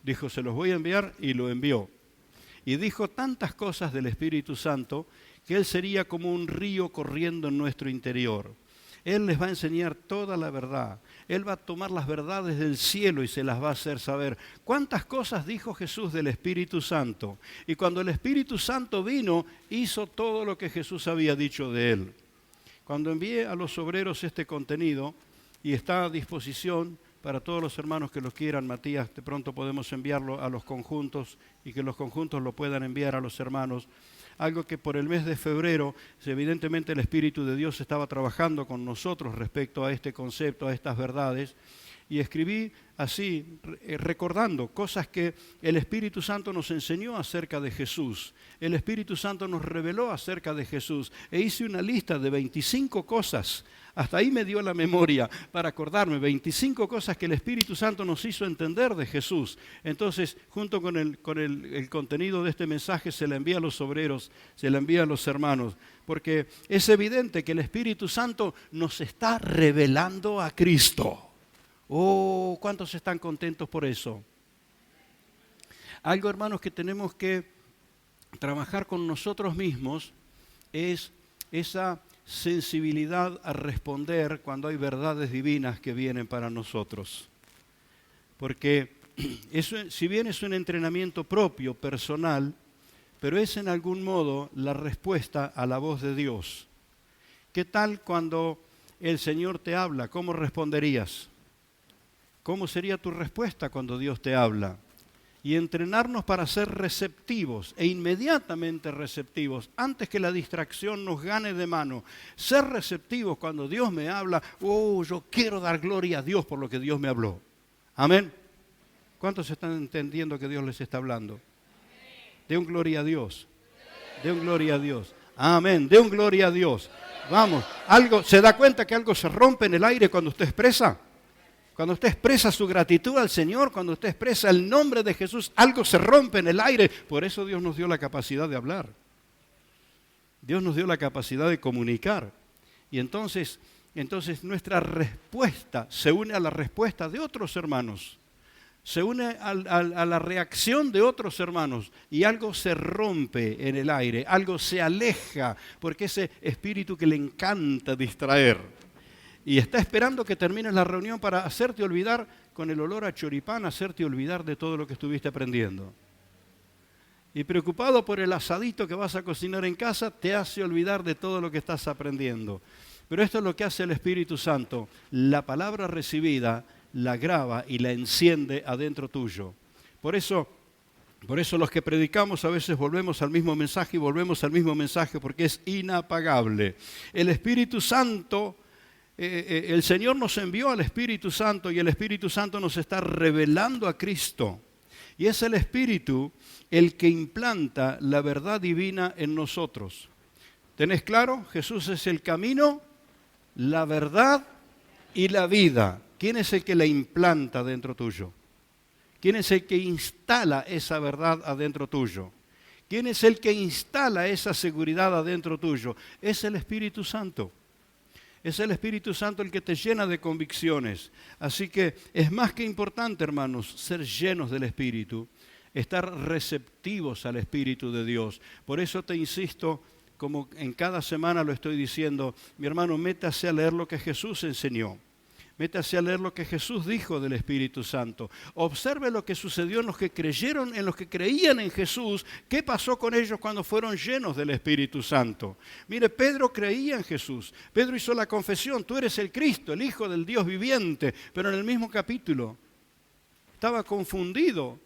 Dijo, se los voy a enviar y lo envió. Y dijo tantas cosas del Espíritu Santo que Él sería como un río corriendo en nuestro interior. Él les va a enseñar toda la verdad. Él va a tomar las verdades del cielo y se las va a hacer saber. ¿Cuántas cosas dijo Jesús del Espíritu Santo? Y cuando el Espíritu Santo vino, hizo todo lo que Jesús había dicho de Él. Cuando envié a los obreros este contenido, y está a disposición para todos los hermanos que lo quieran, Matías, de pronto podemos enviarlo a los conjuntos y que los conjuntos lo puedan enviar a los hermanos. Algo que por el mes de febrero, evidentemente el Espíritu de Dios estaba trabajando con nosotros respecto a este concepto, a estas verdades, y escribí así, recordando cosas que el Espíritu Santo nos enseñó acerca de Jesús. El Espíritu Santo nos reveló acerca de Jesús, e hice una lista de 25 cosas Hasta ahí me dio la memoria para acordarme 25 cosas que el Espíritu Santo nos hizo entender de Jesús. Entonces, junto con el contenido de este mensaje, se le envía a los obreros, se le envía a los hermanos, porque es evidente que el Espíritu Santo nos está revelando a Cristo. Oh, ¿cuántos están contentos por eso? Algo, hermanos, que tenemos que trabajar con nosotros mismos es esa sensibilidad a responder cuando hay verdades divinas que vienen para nosotros. Porque eso, si bien es un entrenamiento propio, personal, pero es en algún modo la respuesta a la voz de Dios. ¿Qué tal cuando el Señor te habla? ¿Cómo responderías? ¿Cómo sería tu respuesta cuando Dios te habla? Y entrenarnos para ser receptivos e inmediatamente receptivos, antes que la distracción nos gane de mano. Ser receptivos cuando Dios me habla, yo quiero dar gloria a Dios por lo que Dios me habló. Amén. ¿Cuántos están entendiendo que Dios les está hablando? De un gloria a Dios. De un gloria a Dios. Amén. De un gloria a Dios. Vamos. ¿Se da cuenta que algo se rompe en el aire cuando usted expresa? Cuando usted expresa su gratitud al Señor, cuando usted expresa el nombre de Jesús, algo se rompe en el aire. Por eso Dios nos dio la capacidad de hablar. Dios nos dio la capacidad de comunicar. Y entonces nuestra respuesta se une a la respuesta de otros hermanos. Se une a la reacción de otros hermanos. Y algo se rompe en el aire, algo se aleja, porque ese espíritu que le encanta distraer. Y está esperando que termine la reunión para hacerte olvidar, con el olor a choripán, hacerte olvidar de todo lo que estuviste aprendiendo. Y preocupado por el asadito que vas a cocinar en casa, te hace olvidar de todo lo que estás aprendiendo. Pero esto es lo que hace el Espíritu Santo. La palabra recibida la graba y la enciende adentro tuyo. Por eso los que predicamos a veces volvemos al mismo mensaje y volvemos al mismo mensaje porque es inapagable. El Espíritu Santo... el Señor nos envió al Espíritu Santo y el Espíritu Santo nos está revelando a Cristo. Y es el Espíritu el que implanta la verdad divina en nosotros. ¿Tenés claro? Jesús es el camino, la verdad y la vida. ¿Quién es el que la implanta dentro tuyo? ¿Quién es el que instala esa verdad adentro tuyo? ¿Quién es el que instala esa seguridad adentro tuyo? Es el Espíritu Santo. Es el Espíritu Santo el que te llena de convicciones. Así que es más que importante, hermanos, ser llenos del Espíritu, estar receptivos al Espíritu de Dios. Por eso te insisto, como en cada semana lo estoy diciendo, mi hermano, métase a leer lo que Jesús enseñó. Métase a leer lo que Jesús dijo del Espíritu Santo. Observe lo que sucedió en los que creyeron, en los que creían en Jesús. ¿Qué pasó con ellos cuando fueron llenos del Espíritu Santo? Mire, Pedro creía en Jesús. Pedro hizo la confesión, tú eres el Cristo, el Hijo del Dios viviente. Pero en el mismo capítulo estaba confundido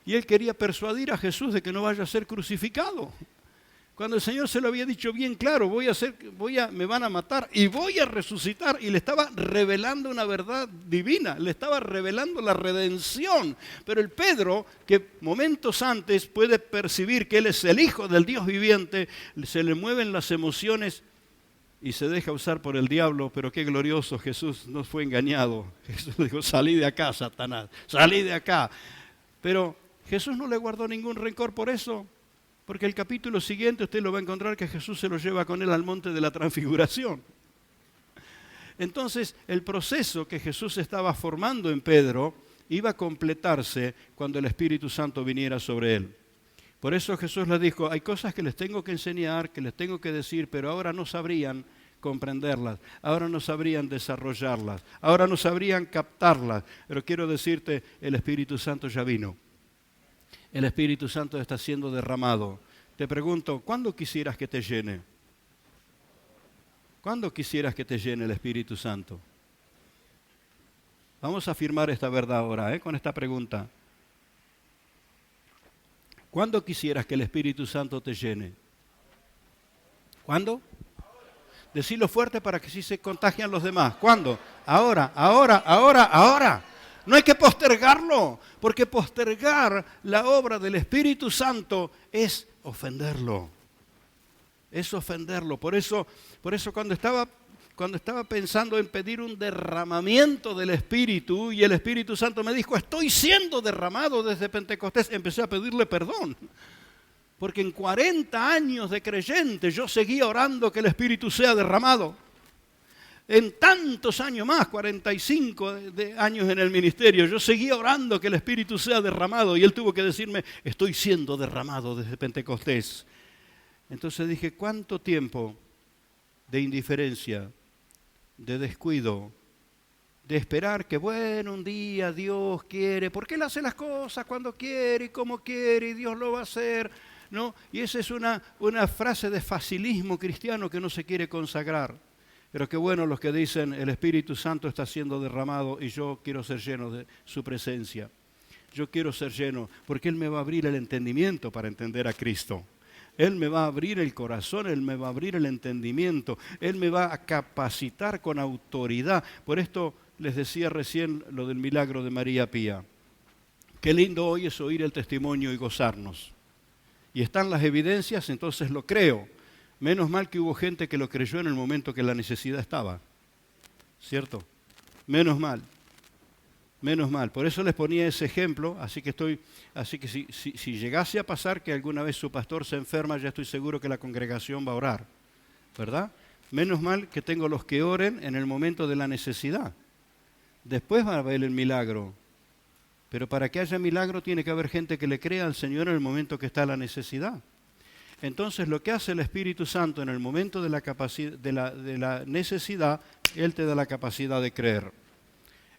y él quería persuadir a Jesús de que no vaya a ser crucificado. Cuando el Señor se lo había dicho bien claro, me van a matar y voy a resucitar. Y le estaba revelando una verdad divina, le estaba revelando la redención. Pero el Pedro, que momentos antes puede percibir que él es el Hijo del Dios viviente, se le mueven las emociones y se deja usar por el diablo. Pero qué glorioso, Jesús no fue engañado. Jesús dijo, salí de acá, Satanás, salí de acá. Pero Jesús no le guardó ningún rencor por eso. Porque el capítulo siguiente usted lo va a encontrar que Jesús se lo lleva con él al monte de la transfiguración. Entonces, el proceso que Jesús estaba formando en Pedro iba a completarse cuando el Espíritu Santo viniera sobre él. Por eso Jesús les dijo, hay cosas que les tengo que enseñar, que les tengo que decir, pero ahora no sabrían comprenderlas, ahora no sabrían desarrollarlas, ahora no sabrían captarlas. Pero quiero decirte, el Espíritu Santo ya vino. El Espíritu Santo está siendo derramado. Te pregunto, ¿cuándo quisieras que te llene? ¿Cuándo quisieras que te llene el Espíritu Santo? Vamos a afirmar esta verdad ahora, con esta pregunta. ¿Cuándo quisieras que el Espíritu Santo te llene? ¿Cuándo? Decilo fuerte para que sí se contagian los demás. ¿Cuándo? Ahora, ahora, ahora, ahora. No hay que postergarlo, porque postergar la obra del Espíritu Santo es ofenderlo. Es ofenderlo. Por eso cuando estaba cuando estaba pensando en pedir un derramamiento del Espíritu y el Espíritu Santo me dijo, estoy siendo derramado desde Pentecostés, empecé a pedirle perdón. Porque en 40 años de creyente yo seguía orando que el Espíritu sea derramado. En tantos años más, 45 de años en el ministerio, yo seguía orando que el Espíritu sea derramado y Él tuvo que decirme, estoy siendo derramado desde Pentecostés. Entonces dije, ¿cuánto tiempo de indiferencia, de descuido, de esperar que, bueno, un día Dios quiere, porque Él hace las cosas cuando quiere y como quiere y Dios lo va a hacer, ¿no? Y esa es una frase de facilismo cristiano que no se quiere consagrar. Pero qué bueno los que dicen, el Espíritu Santo está siendo derramado y yo quiero ser lleno de su presencia. Yo quiero ser lleno, porque Él me va a abrir el entendimiento para entender a Cristo. Él me va a abrir el corazón, Él me va a abrir el entendimiento, Él me va a capacitar con autoridad. Por esto les decía recién lo del milagro de María Pía. Qué lindo hoy es oír el testimonio y gozarnos. Y están las evidencias, entonces lo creo. Menos mal que hubo gente que lo creyó en el momento que la necesidad estaba. ¿Cierto? Menos mal. Menos mal. Por eso les ponía ese ejemplo. Así que si llegase a pasar que alguna vez su pastor se enferma, ya estoy seguro que la congregación va a orar. ¿Verdad? Menos mal que tengo los que oren en el momento de la necesidad. Después va a haber el milagro. Pero para que haya milagro tiene que haber gente que le crea al Señor en el momento que está la necesidad. Entonces lo que hace el Espíritu Santo en el momento de la necesidad, Él te da la capacidad de creer.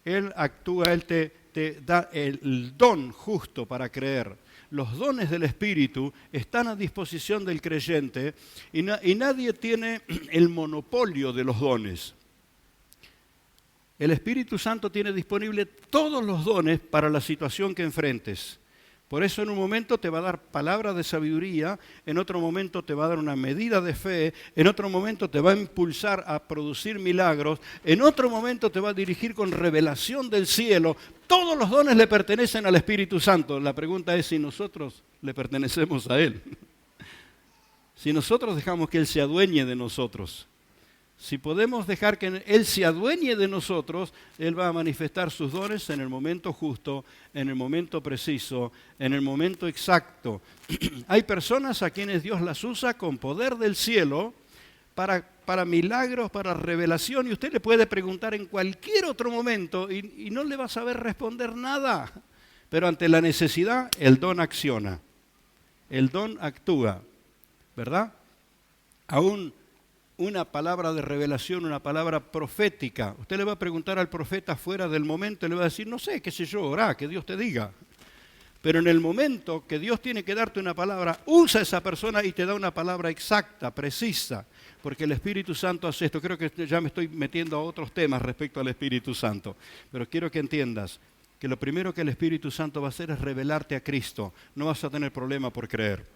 Él actúa, Él te da el don justo para creer. Los dones del Espíritu están a disposición del creyente y nadie tiene el monopolio de los dones. El Espíritu Santo tiene disponible todos los dones para la situación que enfrentes. Por eso en un momento te va a dar palabra de sabiduría, en otro momento te va a dar una medida de fe, en otro momento te va a impulsar a producir milagros, en otro momento te va a dirigir con revelación del cielo. Todos los dones le pertenecen al Espíritu Santo. La pregunta es si nosotros le pertenecemos a Él. Si nosotros dejamos que Él se adueñe de nosotros. Si podemos dejar que Él se adueñe de nosotros, Él va a manifestar sus dones en el momento justo, en el momento preciso, en el momento exacto. Hay personas a quienes Dios las usa con poder del cielo para milagros, para revelación, y usted le puede preguntar en cualquier otro momento y no le va a saber responder nada. Pero ante la necesidad, el don acciona, el don actúa, ¿verdad? Aún una palabra de revelación, una palabra profética. Usted le va a preguntar al profeta fuera del momento y le va a decir, no sé, qué sé yo, orá, que Dios te diga. Pero en el momento que Dios tiene que darte una palabra, usa esa persona y te da una palabra exacta, precisa, porque el Espíritu Santo hace esto. Creo que ya me estoy metiendo a otros temas respecto al Espíritu Santo, pero quiero que entiendas que lo primero que el Espíritu Santo va a hacer es revelarte a Cristo. No vas a tener problema por creer.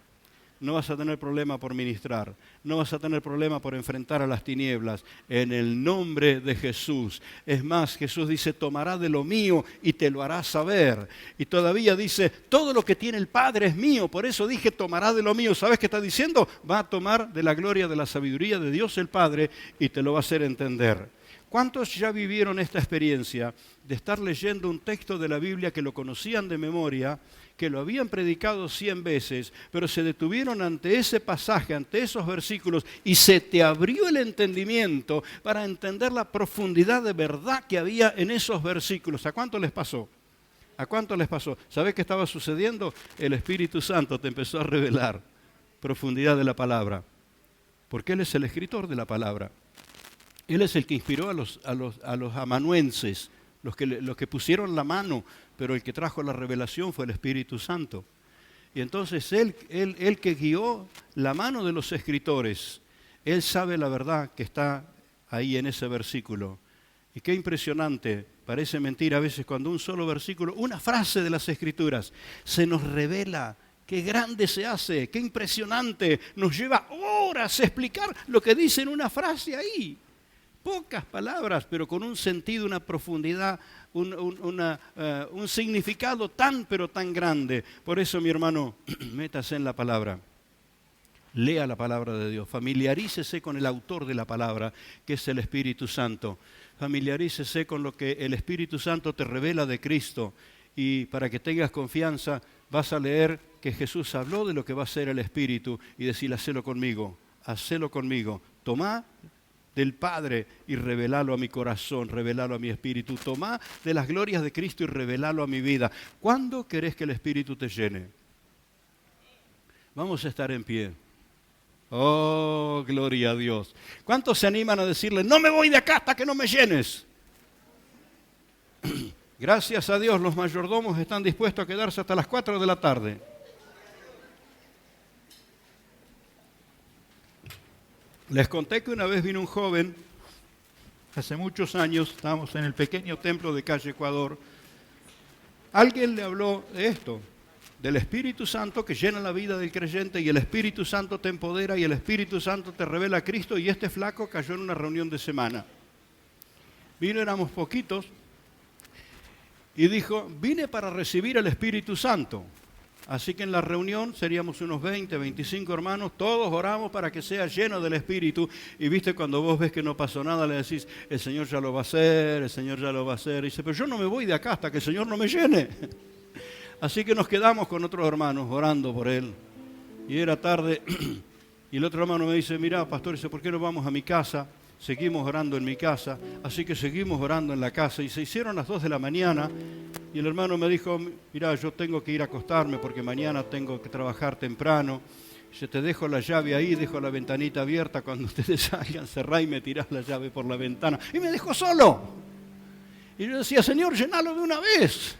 No vas a tener problema por ministrar, no vas a tener problema por enfrentar a las tinieblas, en el nombre de Jesús. Es más, Jesús dice, tomará de lo mío y te lo hará saber. Y todavía dice, todo lo que tiene el Padre es mío, por eso dije, tomará de lo mío. ¿Sabes qué está diciendo? Va a tomar de la gloria, de la sabiduría de Dios el Padre y te lo va a hacer entender. ¿Cuántos ya vivieron esta experiencia de estar leyendo un texto de la Biblia que lo conocían de memoria, que lo habían predicado 100 veces, pero se detuvieron ante ese pasaje, ante esos versículos, y se te abrió el entendimiento para entender la profundidad de verdad que había en esos versículos? ¿A cuánto les pasó? ¿A cuánto les pasó? ¿Sabés qué estaba sucediendo? El Espíritu Santo te empezó a revelar profundidad de la palabra, porque Él es el escritor de la palabra. Él es el que inspiró a los amanuenses, los que pusieron la mano, pero el que trajo la revelación fue el Espíritu Santo. Y entonces él que guió la mano de los escritores, Él sabe la verdad que está ahí en ese versículo. Y qué impresionante, parece mentira a veces cuando un solo versículo, una frase de las Escrituras, se nos revela. Qué grande se hace, qué impresionante. Nos lleva horas a explicar lo que dice en una frase ahí. Pocas palabras, pero con un sentido, una profundidad, un significado tan, pero tan grande. Por eso, mi hermano, métase en la palabra. Lea la palabra de Dios, familiarícese con el autor de la palabra, que es el Espíritu Santo. Familiarícese con lo que el Espíritu Santo te revela de Cristo. Y para que tengas confianza, vas a leer que Jesús habló de lo que va a ser el Espíritu y decir, hacelo conmigo, hacelo conmigo. Tomá del Padre y revelalo a mi corazón, revelalo a mi espíritu. Tomá de las glorias de Cristo y revelalo a mi vida. ¿Cuándo querés que el Espíritu te llene? Vamos a estar en pie. Oh, gloria a Dios. ¿Cuántos se animan a decirle, no me voy de acá hasta que no me llenes? Gracias a Dios, los mayordomos están dispuestos a quedarse hasta las 4 de la tarde. Les conté que una vez vino un joven, hace muchos años, estábamos en el pequeño templo de calle Ecuador. Alguien le habló de esto, del Espíritu Santo que llena la vida del creyente y el Espíritu Santo te empodera y el Espíritu Santo te revela a Cristo, y este flaco cayó en una reunión de semana. Vino, éramos poquitos, y dijo, vine para recibir el Espíritu Santo. Así que en la reunión seríamos unos 20, 25 hermanos, todos oramos para que sea lleno del Espíritu. Y viste, cuando vos ves que no pasó nada, le decís, el Señor ya lo va a hacer, el Señor ya lo va a hacer. Y dice, pero yo no me voy de acá hasta que el Señor no me llene. Así que nos quedamos con otros hermanos orando por él. Y era tarde, y el otro hermano me dice, mirá, pastor, dice, ¿por qué no vamos a mi casa? Seguimos orando en mi casa, así que seguimos orando en la casa, y se hicieron las 2 de la mañana, y el hermano me dijo, mirá, yo tengo que ir a acostarme porque mañana tengo que trabajar temprano. Dice, te dejo la llave ahí, dejo la ventanita abierta, cuando ustedes salgan, cerrá y me tirás la llave por la ventana. Y me dejó solo. Y yo decía, Señor, llenalo de una vez.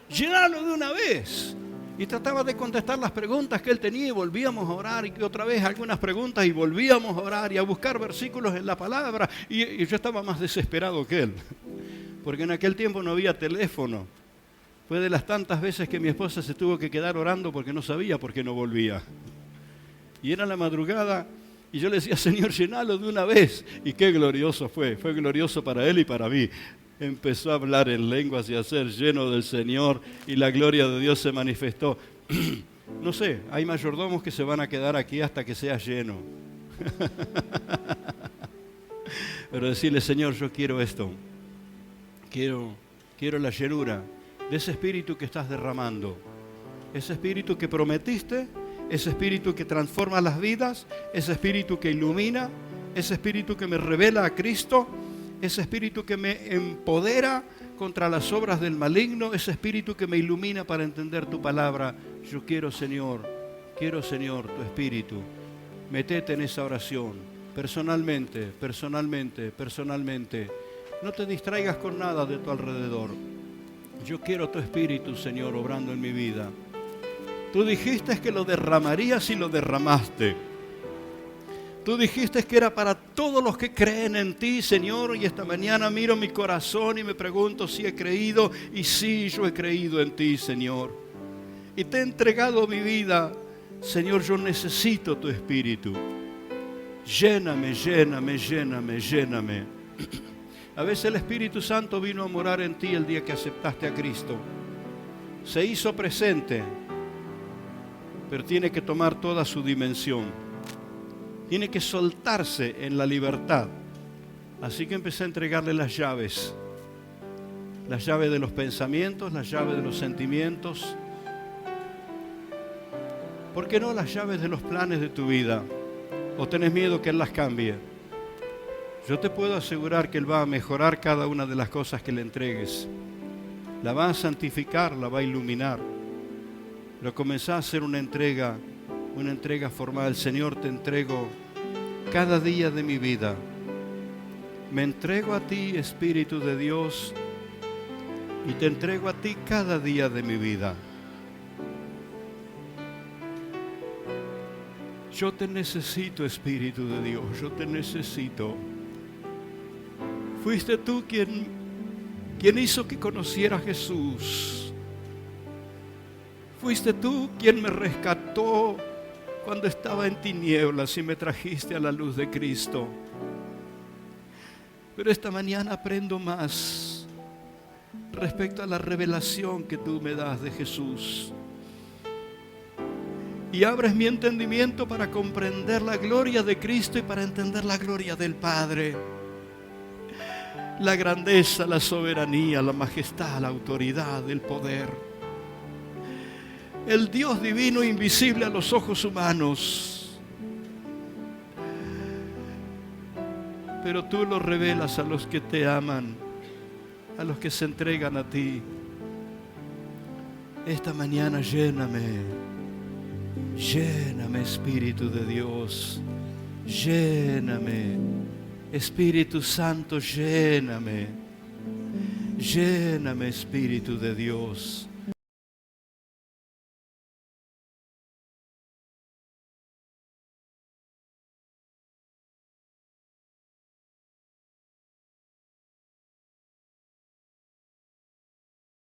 Llenalo de una vez. Y trataba de contestar las preguntas que él tenía y volvíamos a orar, y otra vez algunas preguntas y volvíamos a orar y a buscar versículos en la palabra. Y yo estaba más desesperado que él, porque en aquel tiempo no había teléfono. Fue de las tantas veces que mi esposa se tuvo que quedar orando porque no sabía por qué no volvía. Y era la madrugada y yo le decía, Señor, llenalo de una vez. Y qué glorioso fue glorioso para él y para mí. Empezó a hablar en lenguas y a ser lleno del Señor, y la gloria de Dios se manifestó. No sé, hay mayordomos que se van a quedar aquí hasta que sea lleno. Pero decirle, Señor, yo quiero esto. Quiero la llenura de ese espíritu que estás derramando. Ese espíritu que prometiste, ese espíritu que transforma las vidas, ese espíritu que ilumina, ese espíritu que me revela a Cristo, ese espíritu que me empodera contra las obras del maligno, ese espíritu que me ilumina para entender tu palabra. Yo quiero, Señor, tu espíritu. Métete en esa oración, personalmente. No te distraigas con nada de tu alrededor. Yo quiero tu espíritu, Señor, obrando en mi vida. Tú dijiste que lo derramarías y lo derramaste. Tú dijiste que era para todos los que creen en ti, Señor, y esta mañana miro mi corazón y me pregunto si he creído, y sí, yo he creído en ti, Señor. Y te he entregado mi vida, Señor, yo necesito tu espíritu. Lléname. A veces el Espíritu Santo vino a morar en ti el día que aceptaste a Cristo. Se hizo presente, pero tiene que tomar toda su dimensión. Tiene que soltarse en la libertad. Así que empecé a entregarle las llaves de los pensamientos, las llaves de los sentimientos. ¿Por qué no las llaves de los planes de tu vida? ¿O tenés miedo que Él las cambie? Yo te puedo asegurar que Él va a mejorar cada una de las cosas que le entregues. La va a santificar, la va a iluminar. Pero comenzá a hacer una entrega formal. Señor, te entrego cada día de mi vida. Me entrego a ti, Espíritu de Dios, y te entrego a ti cada día de mi vida. Yo te necesito, Espíritu de Dios, yo te necesito. Fuiste tú quien hizo que conociera a Jesús. Fuiste tú quien me rescató cuando estaba en tinieblas y me trajiste a la luz de Cristo. Pero esta mañana aprendo más respecto a la revelación que tú me das de Jesús. y abres mi entendimiento para comprender la gloria de Cristo y para entender la gloria del Padre. La grandeza, la soberanía, la majestad, la autoridad, el poder. El Dios divino invisible a los ojos humanos. Pero tú lo revelas a los que te aman, a los que se entregan a ti. Esta mañana lléname, lléname, Espíritu de Dios, lléname, Espíritu Santo, lléname, lléname, Espíritu de Dios.